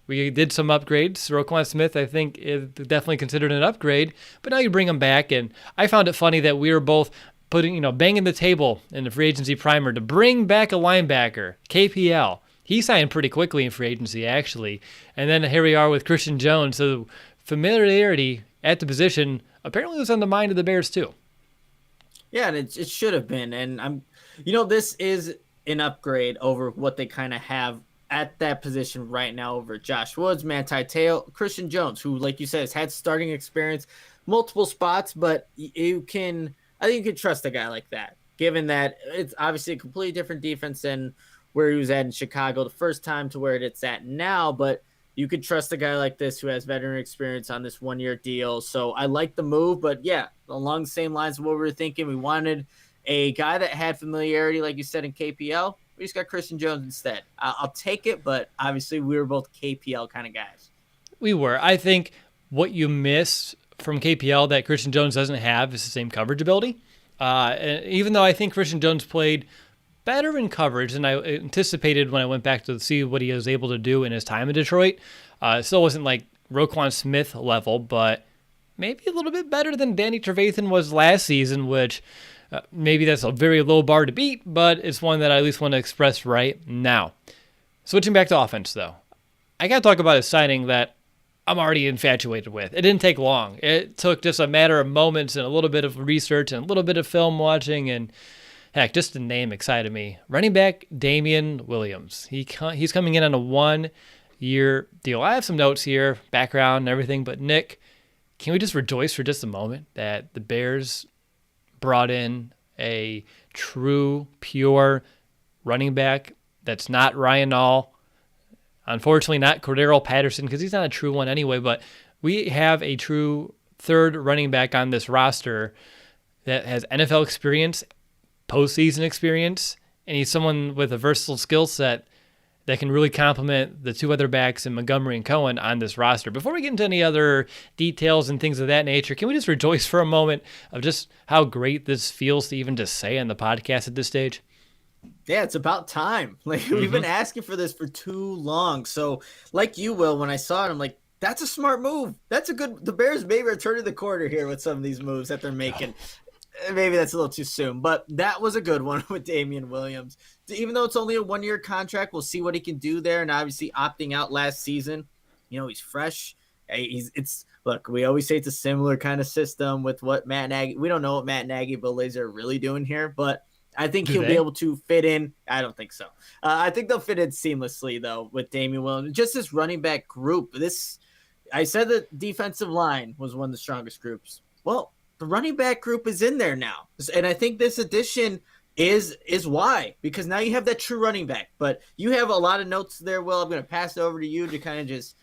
We did some upgrades. Roquan Smith, I think, is definitely considered an upgrade. But now you bring him back, and I found it funny that we were both banging the table in the free agency primer to bring back a linebacker, KPL. He signed pretty quickly in free agency, actually. And then here we are with Christian Jones. So familiarity at the position apparently was on the mind of the Bears too. Yeah, and it should have been. And this is an upgrade over what they kind of have at that position right now over Josh Woods, Manti Te'o, Christian Jones, who, like you said, has had starting experience, multiple spots, but I think you can trust a guy like that, given that it's obviously a completely different defense than where he was at in Chicago the first time to where it's at now, but you could trust a guy like this who has veteran experience on this 1-year deal. So I like the move, but yeah, along the same lines of what we were thinking, we wanted a guy that had familiarity, like you said, in KPL. We just got Christian Jones instead. I'll take it, but obviously we were both KPL kind of guys. We were. I think what you miss from KPL that Christian Jones doesn't have is the same coverage ability. And even though I think Christian Jones played better in coverage than I anticipated when I went back to see what he was able to do in his time in Detroit, it still wasn't like Roquan Smith level, but maybe a little bit better than Danny Trevathan was last season, which maybe that's a very low bar to beat, but it's one that I at least want to express right now. Switching back to offense, though, I got to talk about a signing that I'm already infatuated with. It didn't take long. It took just a matter of moments and a little bit of research and a little bit of film watching, and heck, just the name excited me. Running back Damian Williams. He's coming in on a 1-year deal. I have some notes here, background and everything, but Nick, can we just rejoice for just a moment that the Bears brought in a true, pure running back that's not Ryan Nall? Unfortunately, not Cordero Patterson, because he's not a true one anyway, but we have a true third running back on this roster that has NFL experience, postseason experience, and he's someone with a versatile skill set that can really complement the two other backs in Montgomery and Cohen on this roster. Before we get into any other details and things of that nature, can we just rejoice for a moment of just how great this feels to even just say on the podcast at this stage? Yeah, it's about time. We've been asking for this for too long. So like you, Will, when I saw it, I'm like, that's a smart move. The Bears may return to the quarter here with some of these moves that they're making. Maybe that's a little too soon, but that was a good one with Damien Williams. Even though it's only a 1-year contract, we'll see what he can do there. And obviously opting out last season, he's fresh. Look, we always say it's a similar kind of system with what Matt Nagy. We don't know what Matt Nagy, Bill Lazor are really doing here, but I think he'll be able to fit in. I don't think so. I think they'll fit in seamlessly, though, with Damien Williams. Just this running back group. I said the defensive line was one of the strongest groups. Well, the running back group is in there now. And I think this addition is why. Because now you have that true running back. But you have a lot of notes there, Will. I'm going to pass it over to you to kind of just,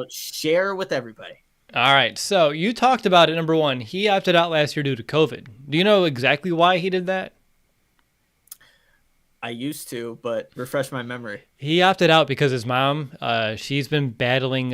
share with everybody. All right. So you talked about it. Number one, he opted out last year due to COVID. Do you know exactly why he did that? I used to, but refresh my memory. He opted out because his mom, she's been battling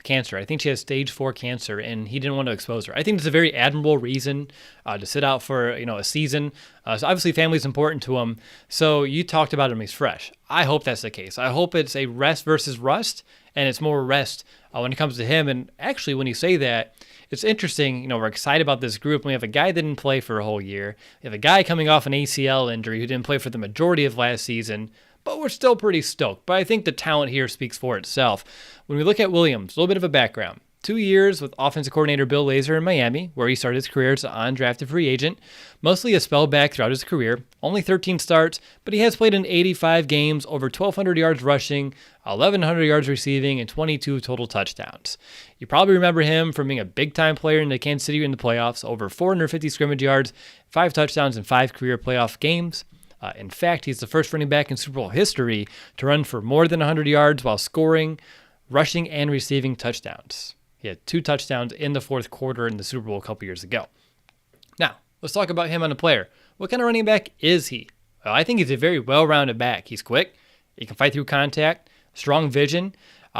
cancer. I think she has stage 4 cancer, and he didn't want to expose her. I think it's a very admirable reason to sit out for a season. So obviously family's important to him. So you talked about him, he's fresh. I hope that's the case. I hope it's a rest versus rust, and it's more rest when it comes to him. And actually, when you say that, it's interesting. We're excited about this group. We have a guy that didn't play for a whole year. We have a guy coming off an ACL injury who didn't play for the majority of last season, but we're still pretty stoked. But I think the talent here speaks for itself. When we look at Williams, a little bit of a background. 2 years with offensive coordinator Bill Lazor in Miami, where he started his career as an undrafted free agent, mostly a spell back throughout his career, only 13 starts, but he has played in 85 games, over 1,200 yards rushing, 1,100 yards receiving, and 22 total touchdowns. You probably remember him from being a big-time player in the Kansas City in the playoffs, over 450 scrimmage yards, 5 touchdowns, and 5 career playoff games. In fact, he's the first running back in Super Bowl history to run for more than 100 yards while scoring, rushing, and receiving touchdowns. He had 2 touchdowns in the fourth quarter in the Super Bowl a couple years ago. Now, let's talk about him on a player. What kind of running back is he? Well, I think he's a very well-rounded back. He's quick. He can fight through contact, strong vision,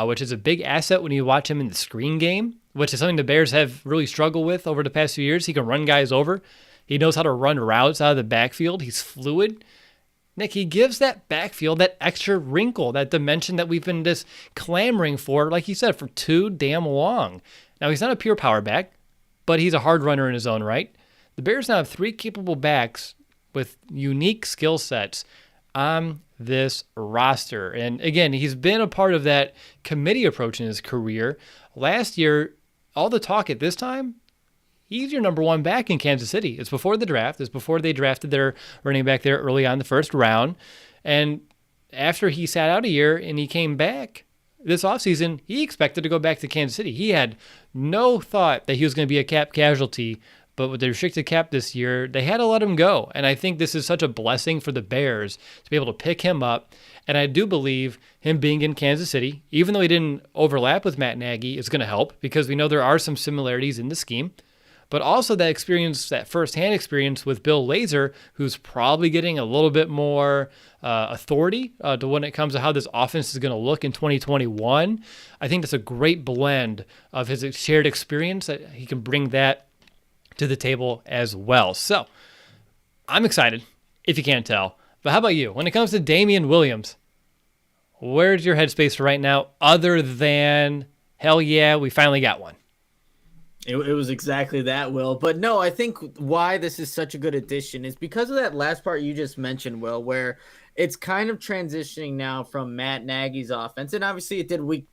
which is a big asset when you watch him in the screen game, which is something the Bears have really struggled with over the past few years. He can run guys over. He knows how to run routes out of the backfield. He's fluid. Nick, he gives that backfield that extra wrinkle, that dimension that we've been just clamoring for, like you said, for too damn long. Now, he's not a pure power back, but he's a hard runner in his own right. The Bears now have 3 capable backs with unique skill sets on this roster. And again, he's been a part of that committee approach in his career. Last year, all the talk at this time, he's your number 1 back in Kansas City. It's before the draft. It's before they drafted their running back there early on in the first round. And after he sat out a year and he came back this offseason, he expected to go back to Kansas City. He had no thought that he was going to be a cap casualty, but with the restricted cap this year, they had to let him go. And I think this is such a blessing for the Bears to be able to pick him up. And I do believe him being in Kansas City, even though he didn't overlap with Matt Nagy, is going to help because we know there are some similarities in the scheme. But also that experience, that firsthand experience with Bill Lazor, who's probably getting a little bit more authority to when it comes to how this offense is going to look in 2021. I think that's a great blend of his shared experience that he can bring that to the table as well. So I'm excited, if you can't tell. But how about you? When it comes to Damian Williams, where's your headspace right now other than, hell yeah, we finally got one? It was exactly that, Will. But no, I think why this is such a good addition is because of that last part you just mentioned, Will, where it's kind of transitioning now from Matt Nagy's offense. And obviously it did week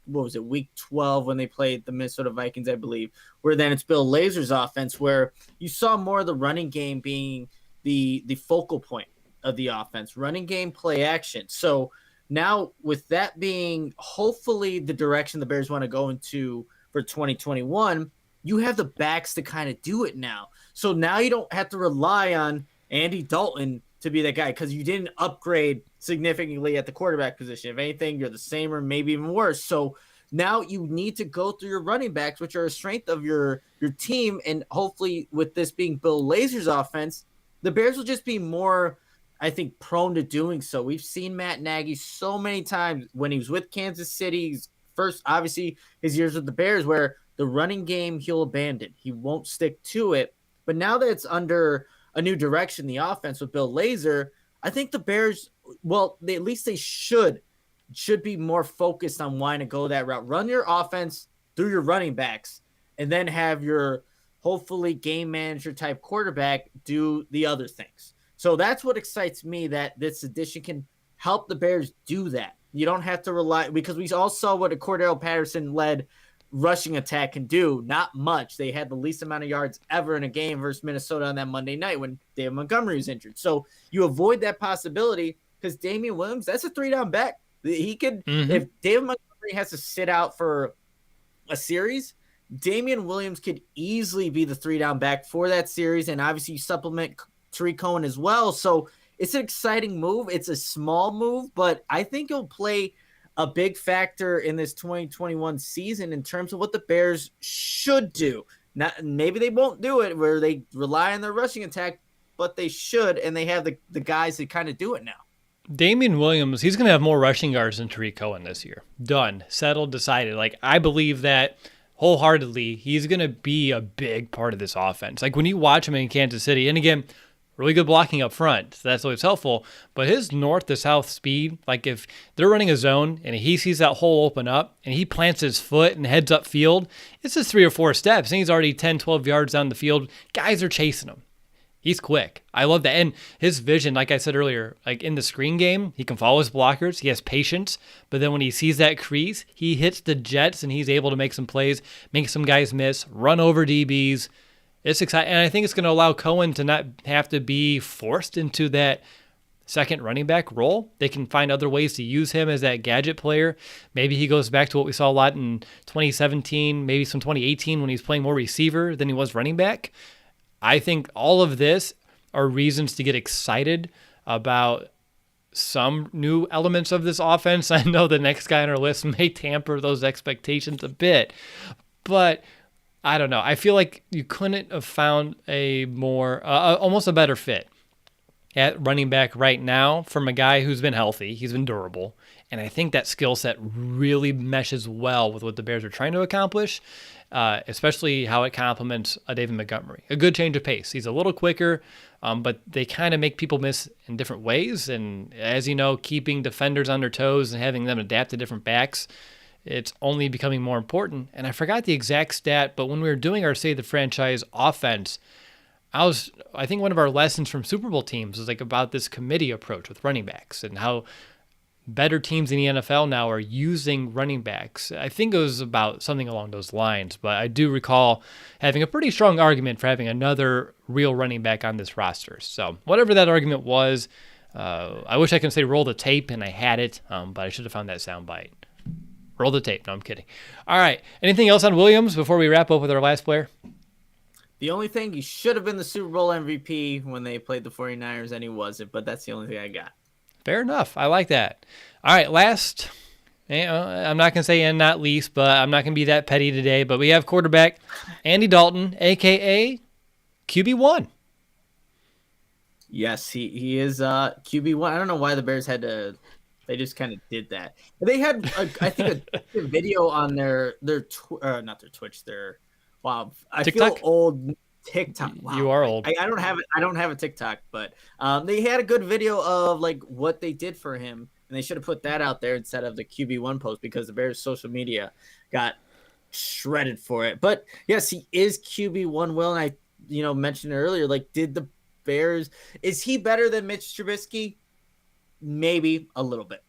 12 when they played the Minnesota Vikings, I believe, where then it's Bill Lazor's offense, where you saw more of the running game being the focal point of the offense, running game, play action. So now with that being hopefully the direction the Bears want to go into for 2021, you have the backs to kind of do it now. So now you don't have to rely on Andy Dalton to be that guy because you didn't upgrade significantly at the quarterback position. If anything, you're the same or maybe even worse. So now you need to go through your running backs, which are a strength of your team. And hopefully with this being Bill Lazor's offense, the Bears will just be more, I think, prone to doing so. We've seen Matt Nagy so many times when he was with Kansas City, first, obviously, his years with the Bears, where the running game he'll abandon. He won't stick to it. But now that it's under a new direction, the offense with Bill Lazor, I think the Bears, well, at least they should be more focused on wanting to go that route. Run your offense through your running backs and then have your hopefully game manager type quarterback do the other things. So that's what excites me, that this addition can help the Bears do that. You don't have to rely, because we all saw what a Cordell Patterson-led rushing attack can do. Not much. They had the least amount of yards ever in a game versus Minnesota on that Monday night when David Montgomery was injured. So you avoid that possibility because Damien Williams, that's a 3-down back. He could, if David Montgomery has to sit out for a series, Damien Williams could easily be the 3-down back for that series. And obviously you supplement Tariq Cohen as well. So it's an exciting move. It's a small move, but I think it'll play a big factor in this 2021 season in terms of what the Bears should do. Not, maybe they won't do it where they rely on their rushing attack, but they should, and they have the guys that kind of do it now. Damian Williams, he's going to have more rushing yards than Tariq Cohen this year. Done. Settled. Decided. Like, I believe that wholeheartedly. He's going to be a big part of this offense. Like, when you watch him in Kansas City, and again, really good blocking up front, so that's always helpful. But his north to south speed, like if they're running a zone and he sees that hole open up and he plants his foot and heads up field, it's just 3 or 4 steps and he's already 10, 12 yards down the field. Guys are chasing him. He's quick. I love that. And his vision, like I said earlier, like in the screen game, he can follow his blockers. He has patience. But then when he sees that crease, he hits the jets and he's able to make some plays, make some guys miss, run over DBs. It's exciting, and I think it's going to allow Cohen to not have to be forced into that second running back role. They can find other ways to use him as that gadget player. Maybe he goes back to what we saw a lot in 2017, maybe some 2018 when he's playing more receiver than he was running back. I think all of this are reasons to get excited about some new elements of this offense. I know the next guy on our list may tamper those expectations a bit, but I don't know. I feel like you couldn't have found a more, almost a better fit at running back right now from a guy who's been healthy. He's been durable. And I think that skill set really meshes well with what the Bears are trying to accomplish, especially how it complements a David Montgomery. A good change of pace. He's a little quicker, but they kind of make people miss in different ways. And as you know, keeping defenders on their toes and having them adapt to different backs, it's only becoming more important. And I forgot the exact stat, but when we were doing our Save the Franchise offense, I think one of our lessons from Super Bowl teams was like about this committee approach with running backs and how better teams in the NFL now are using running backs. I think it was about something along those lines, but I do recall having a pretty strong argument for having another real running back on this roster. So whatever that argument was, I wish I could say roll the tape, and I had it, but I should have found that soundbite. Roll the tape. No, I'm kidding. All right. Anything else on Williams before we wrap up with our last player? The only thing, he should have been the Super Bowl MVP when they played the 49ers, and he wasn't, but that's the only thing I got. Fair enough. I like that. All right, last, I'm not going to say and not least, but I'm not going to be that petty today, but we have quarterback Andy Dalton, a.k.a. QB1. Yes, he is QB1. I don't know why the Bears had to – they just kind of did that. They had, I think, a video on their not their Twitch, their – wow. I TikTok? feel old – TikTok. Wow. You are old. I don't have it. I don't have a TikTok, but they had a good video of like what they did for him, and they should have put that out there instead of the QB1 post because the Bears' social media got shredded for it. But yes, he is QB1. Will, and I mentioned earlier, like, did the Bears? Is he better than Mitch Trubisky? Maybe a little bit,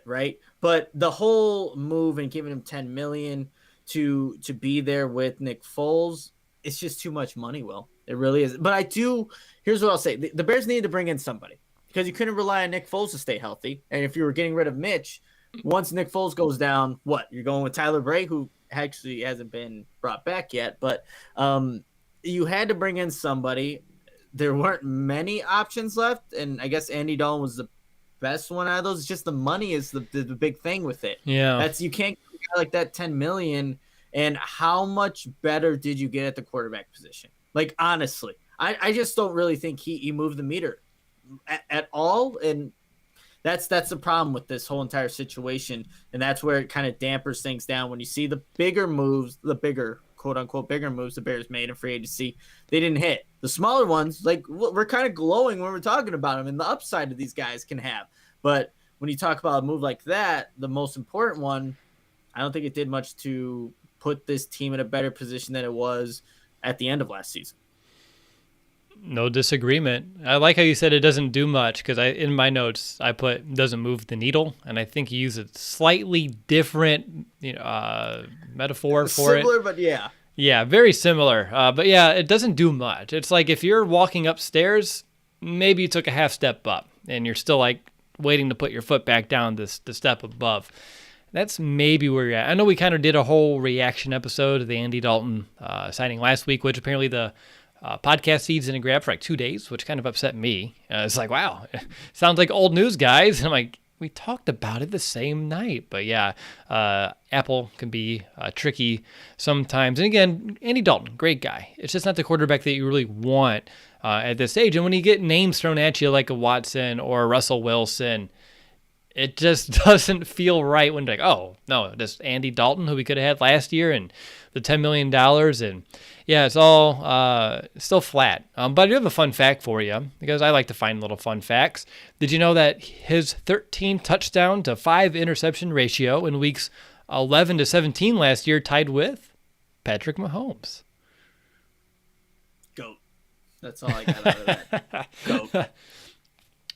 right? But the whole move and giving him $10 million to be there with Nick Foles. It's just too much money, Will. It really is. But here's what I'll say. The Bears needed to bring in somebody because you couldn't rely on Nick Foles to stay healthy. And if you were getting rid of Mitch, once Nick Foles goes down, what? You're going with Tyler Bray, who actually hasn't been brought back yet. But you had to bring in somebody. There weren't many options left. And I guess Andy Dalton was the best one out of those. It's just the money is the big thing with it. Yeah. You can't get a guy like that $10 million. And how much better did you get at the quarterback position? Like, honestly, I just don't really think he moved the meter at all. And that's the problem with this whole entire situation. And that's where it kind of dampers things down. When you see the bigger moves, the bigger, quote unquote, bigger moves the Bears made in free agency, they didn't hit. The smaller ones, like, we're kind of glowing when we're talking about them and the upside that these guys can have. But when you talk about a move like that, the most important one, I don't think it did much to put this team in a better position than it was at the end of last season. No disagreement. I like how you said it doesn't do much because in my notes I put doesn't move the needle, and I think you use a slightly different metaphor for it. Similar, but yeah. Yeah, very similar. But yeah, it doesn't do much. It's like if you're walking upstairs, maybe you took a half step up, and you're still like waiting to put your foot back down the step above. That's maybe where you're at. I know we kind of did a whole reaction episode of the Andy Dalton signing last week, which apparently the podcast feeds didn't grab for like 2 days, which kind of upset me. It's like, wow, sounds like old news, guys. And I'm like, we talked about it the same night. But yeah, Apple can be tricky sometimes. And again, Andy Dalton, great guy. It's just not the quarterback that you really want at this age. And when you get names thrown at you like a Watson or a Russell Wilson, it just doesn't feel right when like, oh, no, this Andy Dalton, who we could have had last year, and the $10 million. And yeah, it's all still flat. But I do have a fun fact for you because I like to find little fun facts. Did you know that his 13 touchdown to 5 interception ratio in weeks 11 to 17 last year tied with Patrick Mahomes? Goat. That's all I got out of that. Goat.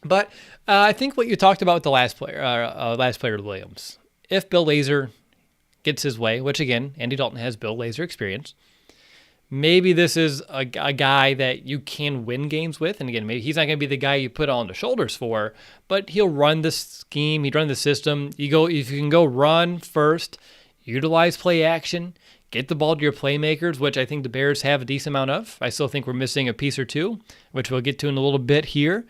But I think what you talked about with the last player, Williams, if Bill Lazor gets his way, which again, Andy Dalton has Bill Lazor experience, maybe this is a guy that you can win games with. And again, maybe he's not going to be the guy you put on the shoulders for, but he'll run the scheme, he'd run the system. If you can go run first, utilize play action, get the ball to your playmakers, which I think the Bears have a decent amount of. I still think we're missing a piece or two, which we'll get to in a little bit here.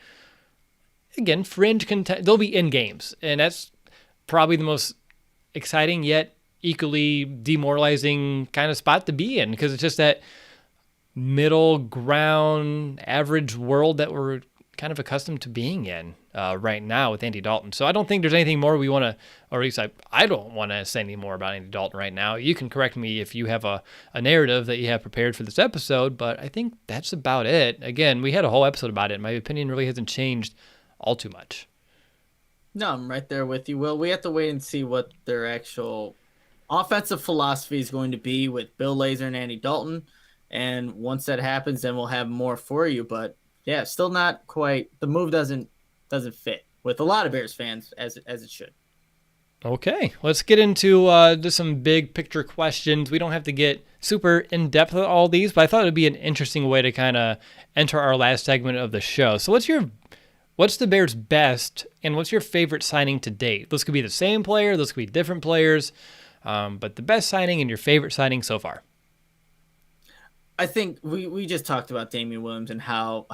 Again, fringe they'll be in games, and that's probably the most exciting yet equally demoralizing kind of spot to be in because it's just that middle ground average world that we're kind of accustomed to being in right now with Andy Dalton. So I don't think there's anything more we want to, or at least I don't want to say any more about Andy Dalton right now. You can correct me if you have a narrative that you have prepared for this episode, but I think that's about it. Again, we had a whole episode about it. My opinion really hasn't changed all too much. No, I'm right there with you, Will. We have to wait and see what their actual offensive philosophy is going to be with Bill Lazor and Andy Dalton. And once that happens, then we'll have more for you. But yeah, still not quite. The move doesn't fit with a lot of Bears fans as it should. Okay, let's get into just some big picture questions. We don't have to get super in depth with all these, but I thought it would be an interesting way to kind of enter our last segment of the show. So, what's the Bears' best, and what's your favorite signing to date? This could be the same player, this could be different players, but the best signing and your favorite signing so far. I think we just talked about Damian Williams and how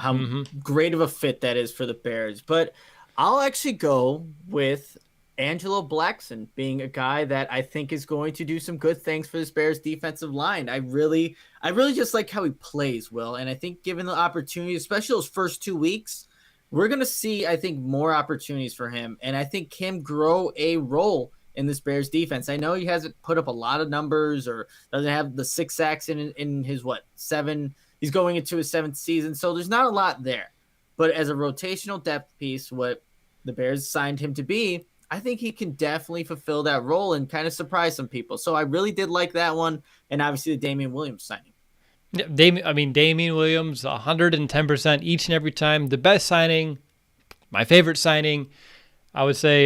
great of a fit that is for the Bears, but I'll actually go with Angelo Blackson being a guy that I think is going to do some good things for this Bears defensive line. I really just like how he plays, Will. And I think given the opportunity, especially those first 2 weeks, we're going to see, I think, more opportunities for him. And I think him grow a role in this Bears defense. I know he hasn't put up a lot of numbers or doesn't have the 6 sacks in his, 7. He's going into his 7th season. So there's not a lot there. But as a rotational depth piece, what the Bears signed him to be, I think he can definitely fulfill that role and kind of surprise some people. So I really did like that one. And obviously the Damian Williams signing. Yeah, Damian Williams, 110% each and every time. The best signing, my favorite signing, I would say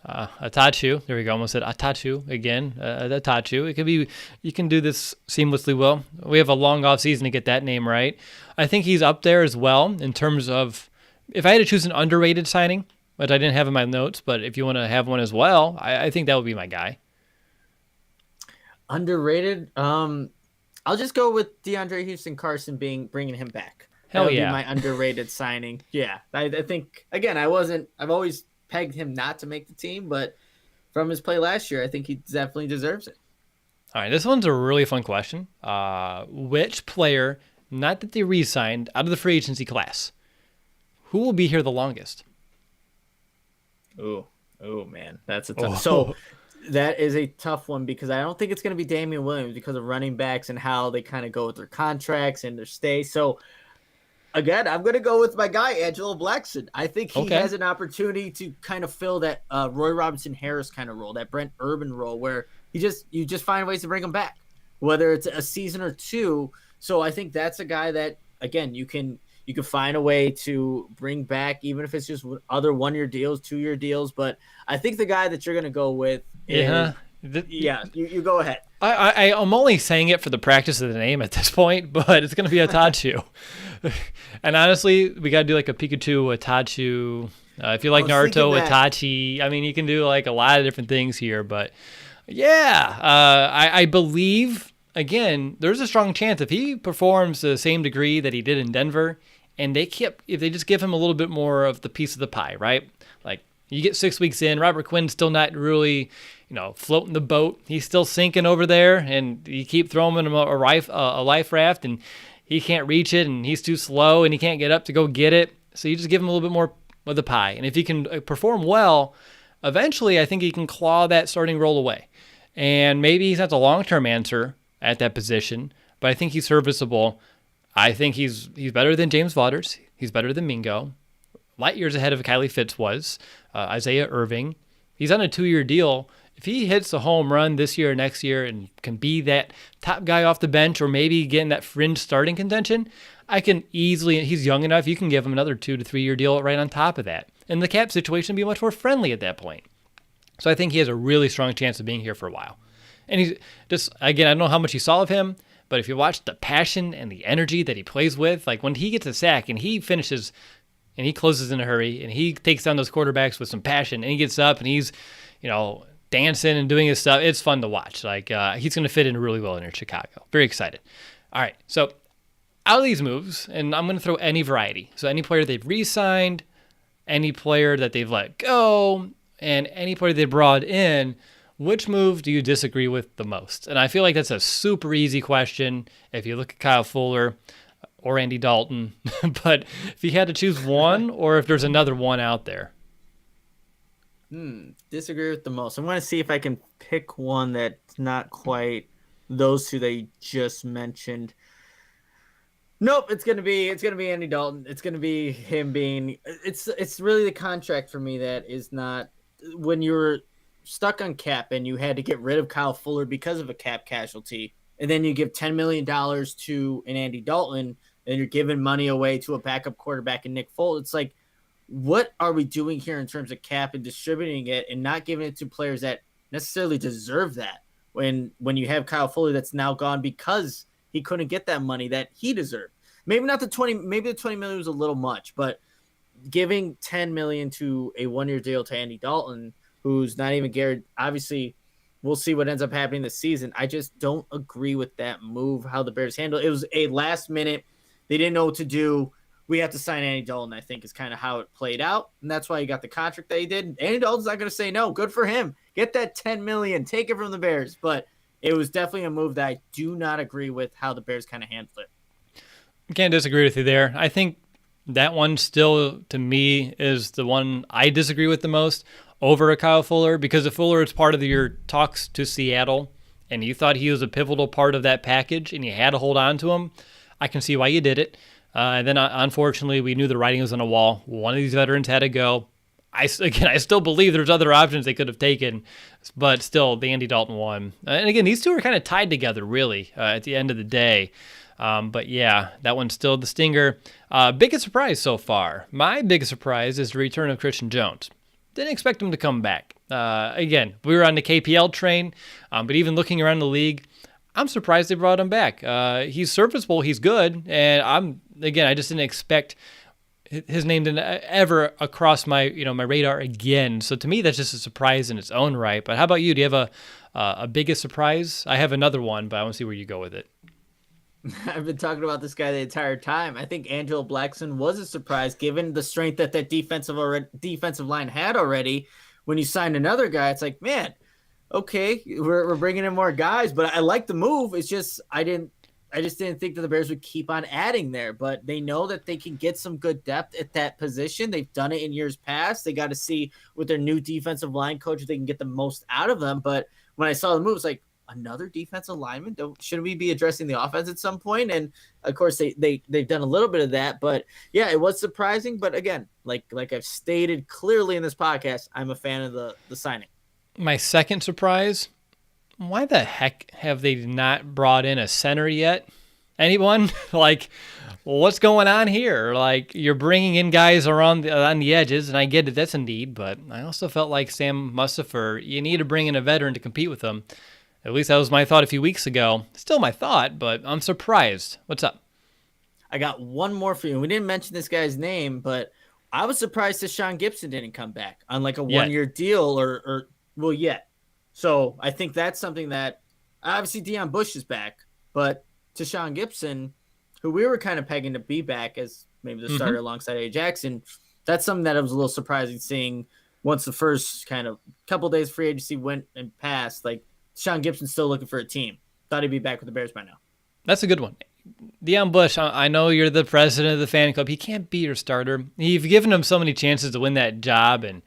Attitu. There we go. Almost said Attitu again. Attitu. It could be, you can do this seamlessly well. We have a long off season to get that name right. I think he's up there as well in terms of, if I had to choose an underrated signing, which I didn't have in my notes, but if you want to have one as well, I think that would be my guy. Underrated? I'll just go with Deandre Houston Carson bringing him back. Hell that would yeah. be my underrated signing. Yeah. I think, again, I've always pegged him not to make the team, but from his play last year, I think he definitely deserves it. All right, this one's a really fun question. Which player, not that they re-signed, out of the free agency class, who will be here the longest? Oh man, that's a tough. So that is a tough one because I don't think it's going to be Damian Williams because of running backs and how they kind of go with their contracts and their stay. So again, I'm going to go with my guy Angelo Blackson. I think he has an opportunity to kind of fill that Robertson Harris kind of role, that Brent Urban role, where you just find ways to bring him back, whether it's a season or two. So I think that's a guy that, again, you can find a way to bring back, even if it's just other 1-year deals, 2-year deals. But I think the guy that you're going to go with is, you go ahead. I'm only saying it for the practice of the name at this point, but it's going to be Attitu. And honestly, we got to do like a Pikachu, Attitu. If you like Naruto, Itachi. I mean, you can do like a lot of different things here. But yeah, I believe, again, there's a strong chance if he performs to the same degree that he did in Denver, and if they just give him a little bit more of the piece of the pie, right? Like you get 6 weeks in, Robert Quinn's still not really, floating the boat. He's still sinking over there, and you keep throwing him a life raft, and he can't reach it, and he's too slow, and he can't get up to go get it. So you just give him a little bit more of the pie. And if he can perform well, eventually I think he can claw that starting role away. And maybe he's not the long-term answer at that position, but I think he's serviceable. I think he's better than James Vaughters. He's better than Mingo. Light years ahead of Kylie Fitz was. Isaiah Irving. He's on a 2-year deal. If he hits a home run this year or next year and can be that top guy off the bench or maybe get in that fringe starting contention, I can easily, he's young enough, you can give him another 2 to 3 year deal right on top of that. And the cap situation will be much more friendly at that point. So I think he has a really strong chance of being here for a while. And he's just, again, I don't know how much you saw of him, but if you watch the passion and the energy that he plays with, like when he gets a sack and he finishes and he closes in a hurry and he takes down those quarterbacks with some passion and he gets up and he's, dancing and doing his stuff, it's fun to watch. Like he's going to fit in really well in Chicago. Very excited. All right, so out of these moves, and I'm going to throw any variety. So any player they've re-signed, any player that they've let go, and any player they brought in, which move do you disagree with the most? And I feel like that's a super easy question if you look at Kyle Fuller or Andy Dalton. But if you had to choose one or if there's another one out there. Disagree with the most. I'm going to see if I can pick one that's not quite those two that you just mentioned. Nope, it's gonna be Andy Dalton. It's gonna be him being. It's really the contract for me that is not when you're stuck on cap and you had to get rid of Kyle Fuller because of a cap casualty and then you give $10 million to an Andy Dalton, and you're giving money away to a backup quarterback in Nick Foles. It's like, what are we doing here in terms of cap and distributing it and not giving it to players that necessarily deserve that when you have Kyle Fuller that's now gone because he couldn't get that money that he deserved. Maybe not the 20, maybe the 20 million was a little much, but giving 10 million to a 1-year deal to Andy Dalton, who's not even guaranteed, obviously we'll see what ends up happening this season. I just don't agree with that move, how the Bears handled it. It was a last minute. They didn't know what to do. We have to sign Andy Dalton, I think, is kind of how it played out. And that's why he got the contract that he did. Andy Dalton's not going to say no. Good for him. Get that $10 million. Take it from the Bears. But it was definitely a move that I do not agree with how the Bears kind of handled it. Can't disagree with you there. I think that one still, to me, is the one I disagree with the most over a Kyle Fuller, because if Fuller is part of your talks to Seattle and you thought he was a pivotal part of that package and you had to hold on to him, I can see why you did it. And then, unfortunately, we knew the writing was on the wall. One of these veterans had to go. I still believe there's other options they could have taken, but still, the Andy Dalton one. And again, these two are kind of tied together, really, at the end of the day. But yeah, that one's still the stinger. Biggest surprise so far. My biggest surprise is the return of Christian Jones. Didn't expect him to come back. Again, we were on the KPL train, but even looking around the league, I'm surprised they brought him back. He's serviceable, he's good, and I just didn't expect his name to ever across my my radar again. So to me, that's just a surprise in its own right. But how about you? Do you have a biggest surprise? I have another one, but I want to see where you go with it. I've been talking about this guy the entire time. I think Angelo Blackson was a surprise given the strength that defensive line had already. When you signed another guy, it's like, man, okay, we're bringing in more guys, but I like the move. It's just I just didn't think that the Bears would keep on adding there, but they know that they can get some good depth at that position. They've done it in years past. They got to see with their new defensive line coach if they can get the most out of them. But when I saw the move, it's like, another defensive lineman? Shouldn't we be addressing the offense at some point? And of course they've done a little bit of that, but yeah, it was surprising. But again, like I've stated clearly in this podcast, I'm a fan of the signing. My second surprise, why the heck have they not brought in a center yet? Anyone? What's going on here? You're bringing in guys around on the edges, and I get it, that's a need, but I also felt like Sam Mustipher, you need to bring in a veteran to compete with him. At least that was my thought a few weeks ago. Still my thought, but I'm surprised. What's up? I got one more for you. We didn't mention this guy's name, but I was surprised that Sean Gibson didn't come back on a 1-year deal or yet. So I think that's something that obviously Deion Bush is back, but to Sean Gibson, who we were kind of pegging to be back as maybe the starter alongside A. Jackson, that's something that I was a little surprising seeing once the first kind of couple of days free agency went and passed. Sean Gibson's still looking for a team. Thought he'd be back with the Bears by now. That's a good one. Deion Bush, I know you're the president of the fan club. He can't be your starter. You've given him so many chances to win that job, and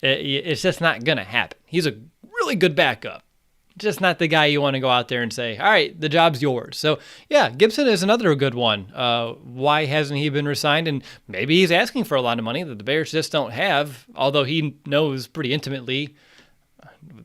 it's just not going to happen. He's a really good backup. Just not the guy you want to go out there and say, all right, the job's yours. So, yeah, Gibson is another good one. Why hasn't he been re-signed? And maybe he's asking for a lot of money that the Bears just don't have, although he knows pretty intimately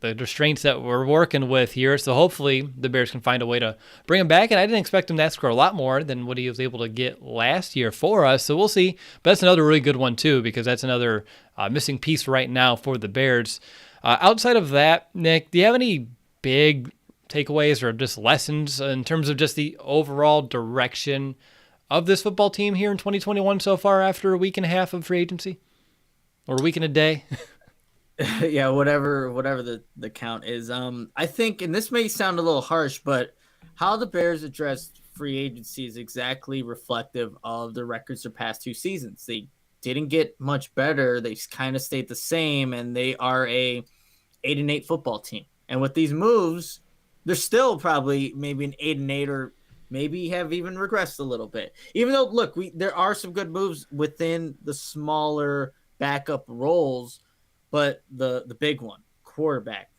the restraints that we're working with here. So hopefully the Bears can find a way to bring him back. And I didn't expect him to ask for a lot more than what he was able to get last year for us. So we'll see. But that's another really good one too, because that's another missing piece right now for the Bears. Outside of that, Nick, do you have any big takeaways or just lessons in terms of just the overall direction of this football team here in 2021 so far after a week and a half of free agency? Or a week and a day? Yeah, whatever the count is. I think, and this may sound a little harsh, but how the Bears addressed free agency is exactly reflective of the records their past 2 seasons. They didn't get much better. They kind of stayed the same, and they are a 8-8 football team. And with these moves, they're still probably maybe an 8-8 or maybe have even regressed a little bit. Even though, look, there are some good moves within the smaller backup roles. But the big one, quarterback,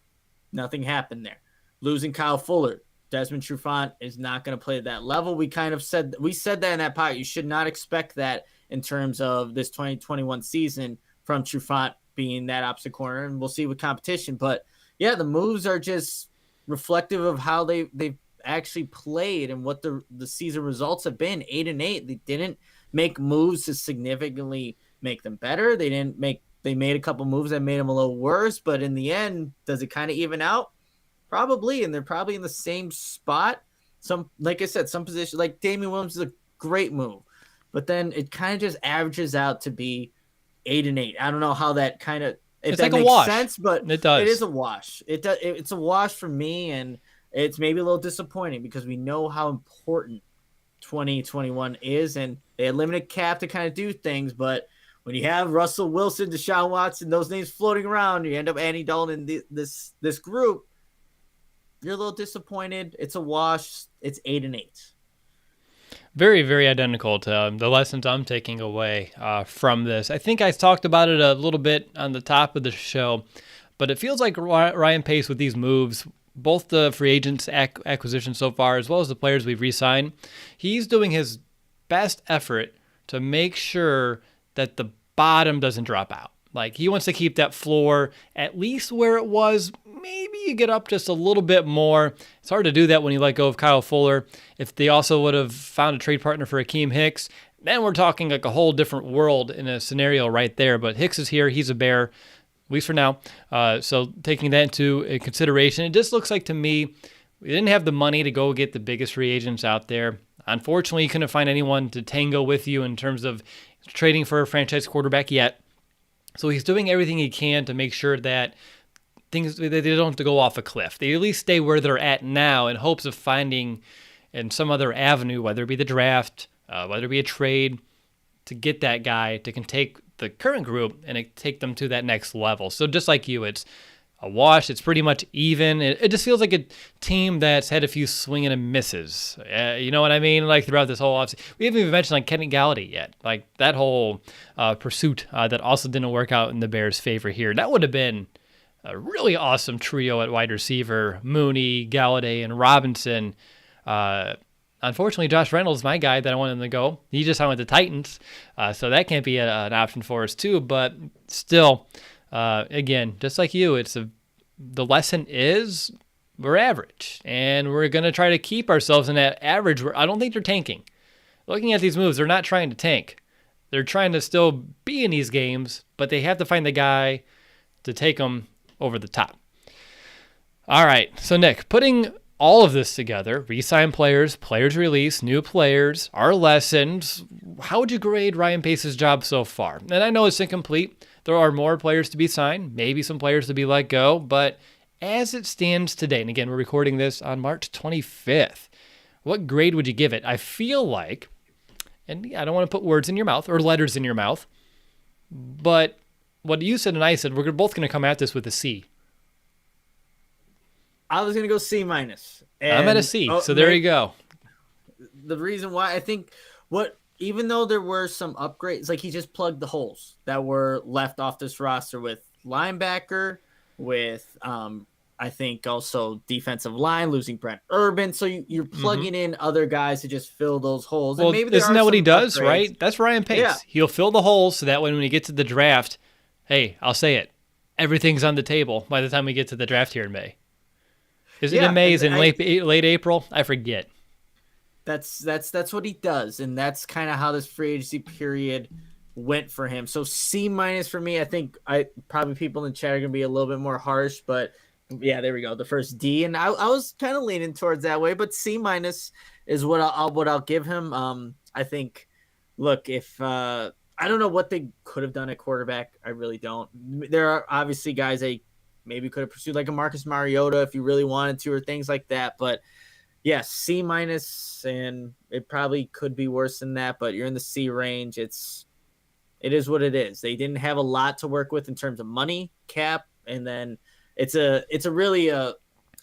nothing happened there. Losing Kyle Fuller, Desmond Trufant is not going to play at that level. We said that in that pod. You should not expect that in terms of this 2021 season from Trufant being that opposite corner, and we'll see with competition. But yeah, the moves are just reflective of how they've actually played and what the season results have been, 8-8. They didn't make moves to significantly make them better. They made a couple moves that made them a little worse, but in the end, does it kind of even out? Probably, and they're probably in the same spot. Some, like I said, some position like Damian Williams is a great move, but then it kind of just averages out to be 8-8. I don't know how that kind of if it's that like makes a wash. sense, but It does. It is a wash. It's a wash for me, and it's maybe a little disappointing because we know how important 2021 is, and they had limited cap to kind of do things, but when you have Russell Wilson, Deshaun Watson, those names floating around, you end up Andy Dalton in this group. You're a little disappointed. It's a wash. It's 8-8. Very, very identical to the lessons I'm taking away from this. I think I talked about it a little bit on the top of the show, but it feels like Ryan Pace with these moves, both the free agents acquisition so far as well as the players we've re-signed, he's doing his best effort to make sure that the bottom doesn't drop out. Like, he wants to keep that floor at least where it was. Maybe you get up just a little bit more. It's hard to do that when you let go of Kyle Fuller. If they also would have found a trade partner for Akeem Hicks, then we're talking like a whole different world in a scenario right there. But Hicks is here. He's a Bear, at least for now. So taking that into consideration, it just looks like to me we didn't have the money to go get the biggest free agents out there. Unfortunately, you couldn't find anyone to tango with you in terms of trading for a franchise quarterback yet. So he's doing everything he can to make sure that things, they don't have to go off a cliff. They at least stay where they're at now in hopes of finding in some other avenue, whether it be the draft, whether it be a trade, to get that guy to can take the current group and take them to that next level. So just like you, it's a wash. It's pretty much even. It just feels like a team that's had a few swinging and misses. You know what I mean? Like throughout this whole offseason. We haven't even mentioned like Kenny Galladay yet. Like that whole pursuit that also didn't work out in the Bears' favor here. That would have been a really awesome trio at wide receiver. Mooney, Galladay, and Robinson. Unfortunately, Josh Reynolds, my guy that I wanted him to go, he just signed with the Titans. So that can't be an option for us too. But still, again, just like you, the lesson is we're average, and we're going to try to keep ourselves in that average. I don't think they're tanking. Looking at these moves, they're not trying to tank. They're trying to still be in these games, but they have to find the guy to take them over the top. All right, so Nick, putting all of this together, re-sign players, players release, new players, our lessons, how would you grade Ryan Pace's job so far? And I know it's incomplete. There are more players to be signed, maybe some players to be let go, but as it stands today, and again, we're recording this on March 25th, what grade would you give it? I feel like, and I don't want to put words in your mouth or letters in your mouth, but what you said and I said, we're both going to come at this with a C. I was going to go C-. I'm at a C, so there you go. The reason why I think even though there were some upgrades, like he just plugged the holes that were left off this roster with linebacker, with I think also defensive line, losing Brent Urban. So you're plugging in other guys to just fill those holes. Well, and maybe isn't that what he does, upgrades. Right? That's Ryan Pace. Yeah. He'll fill the holes so that when he gets to the draft, hey, I'll say it, everything's on the table by the time we get to the draft here in May. Is it in May? Is it in late April? I forget. That's what he does, and that's kind of how this free agency period went for him. So C- for me. I think probably people in the chat are gonna be a little bit more harsh, but yeah, there we go. The first D, and I was kind of leaning towards that way, but C- is what I'll give him. I think. Look, if I don't know what they could have done at quarterback, I really don't. There are obviously guys they maybe could have pursued like a Marcus Mariota if you really wanted to, or things like that, but. Yes, C-, and it probably could be worse than that, but you're in the C range. It is what it is. They didn't have a lot to work with in terms of money, cap, and then it's a really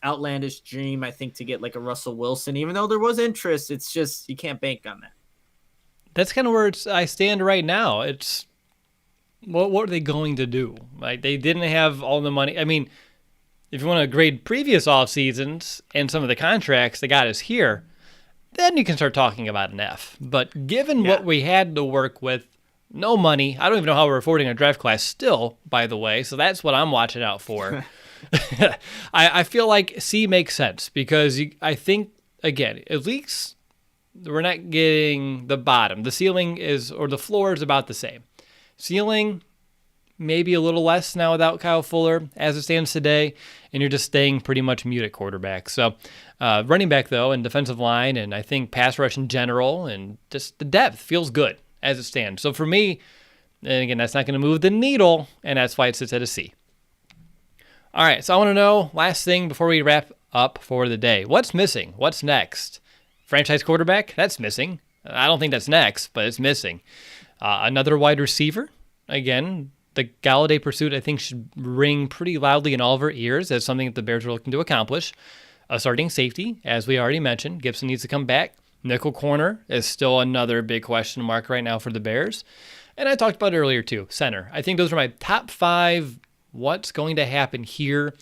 outlandish dream, I think, to get like a Russell Wilson. Even though there was interest, it's just you can't bank on that. That's kind of where I stand right now. It's what are they going to do? Like they didn't have all the money. I mean, if you want to grade previous off seasons and some of the contracts they got us here, then you can start talking about an F. But given what we had to work with, no money. I don't even know how we're affording a draft class still, by the way. So that's what I'm watching out for. I feel like C makes sense because I think again, at least we're not getting the bottom. The ceiling is, or the floor is about the same. Ceiling, maybe a little less now without Kyle Fuller as it stands today, and you're just staying pretty much mute at quarterback. So running back, though, and defensive line, and I think pass rush in general, and just the depth feels good as it stands. So for me, and again, that's not going to move the needle, and that's why it sits at a C. All right, so I want to know, last thing before we wrap up for the day, what's missing? What's next? Franchise quarterback? That's missing. I don't think that's next, but it's missing. Another wide receiver? Again, the Galladay pursuit, I think, should ring pretty loudly in all of our ears as something that the Bears are looking to accomplish. A starting safety, as we already mentioned. Gibson needs to come back. Nickel corner is still another big question mark right now for the Bears. And I talked about it earlier, too. Center. I think those are my top 5 what's going to happen here,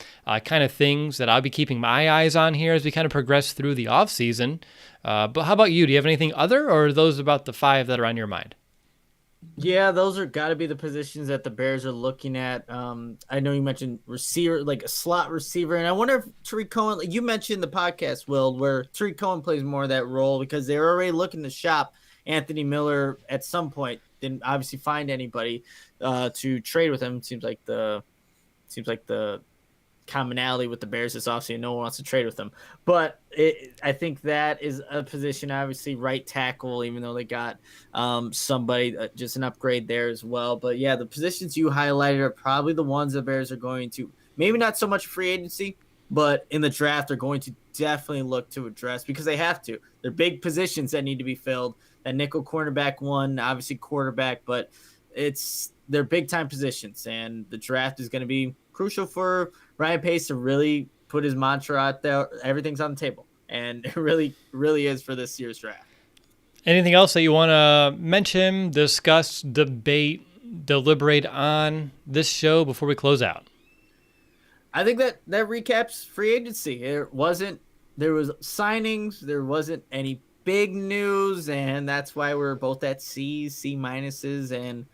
kind of things that I'll be keeping my eyes on here as we kind of progress through the offseason. But how about you? Do you have anything other, or are those about the 5 that are on your mind? Yeah, those are got to be the positions that the Bears are looking at. I know you mentioned receiver, like a slot receiver, and I wonder if Tariq Cohen, like you mentioned the podcast, Will, where Tariq Cohen plays more of that role because they're already looking to shop Anthony Miller at some point. Didn't obviously find anybody to trade with him. Seems like the commonality with the Bears this offseason. No one wants to trade with them. But I think that is a position, obviously, right tackle, even though they got somebody, just an upgrade there as well. But, yeah, the positions you highlighted are probably the ones the Bears are going to, maybe not so much free agency, but in the draft they're going to definitely look to address because they have to. They're big positions that need to be filled. That nickel cornerback one, obviously quarterback, but they're big-time positions, and the draft is going to be crucial for Ryan Pace to really put his mantra out there. Everything's on the table, and it really, really is for this year's draft. Anything else that you want to mention, discuss, debate, deliberate on this show before we close out? I think that recaps free agency. There was signings. There wasn't any big news, and that's why we're both at C minuses, and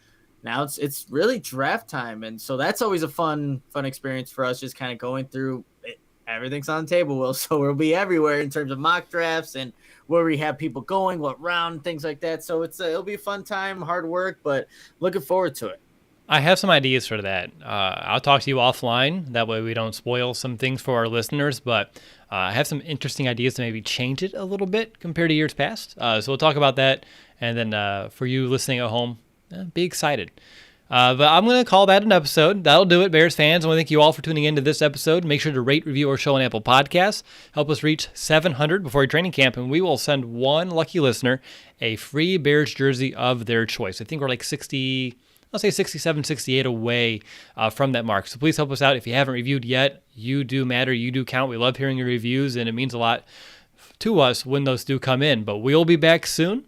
now it's really draft time, and so that's always a fun experience for us, just kind of going through it. Everything's on the table, Will, so we'll be everywhere in terms of mock drafts and where we have people going, what round, things like that. So it'll be a fun time, hard work, but looking forward to it. I have some ideas for that. I'll talk to you offline. That way we don't spoil some things for our listeners, but I have some interesting ideas to maybe change it a little bit compared to years past. So we'll talk about that, and then for you listening at home, be excited. But I'm going to call that an episode. That'll do it, Bears fans. I want to thank you all for tuning into this episode. Make sure to rate, review our show on Apple Podcasts. Help us reach 700 before your training camp, and we will send one lucky listener a free Bears jersey of their choice. I think we're like 67, 68 away from that mark. So please help us out. If you haven't reviewed yet, you do matter. You do count. We love hearing your reviews, and it means a lot to us when those do come in. But we'll be back soon.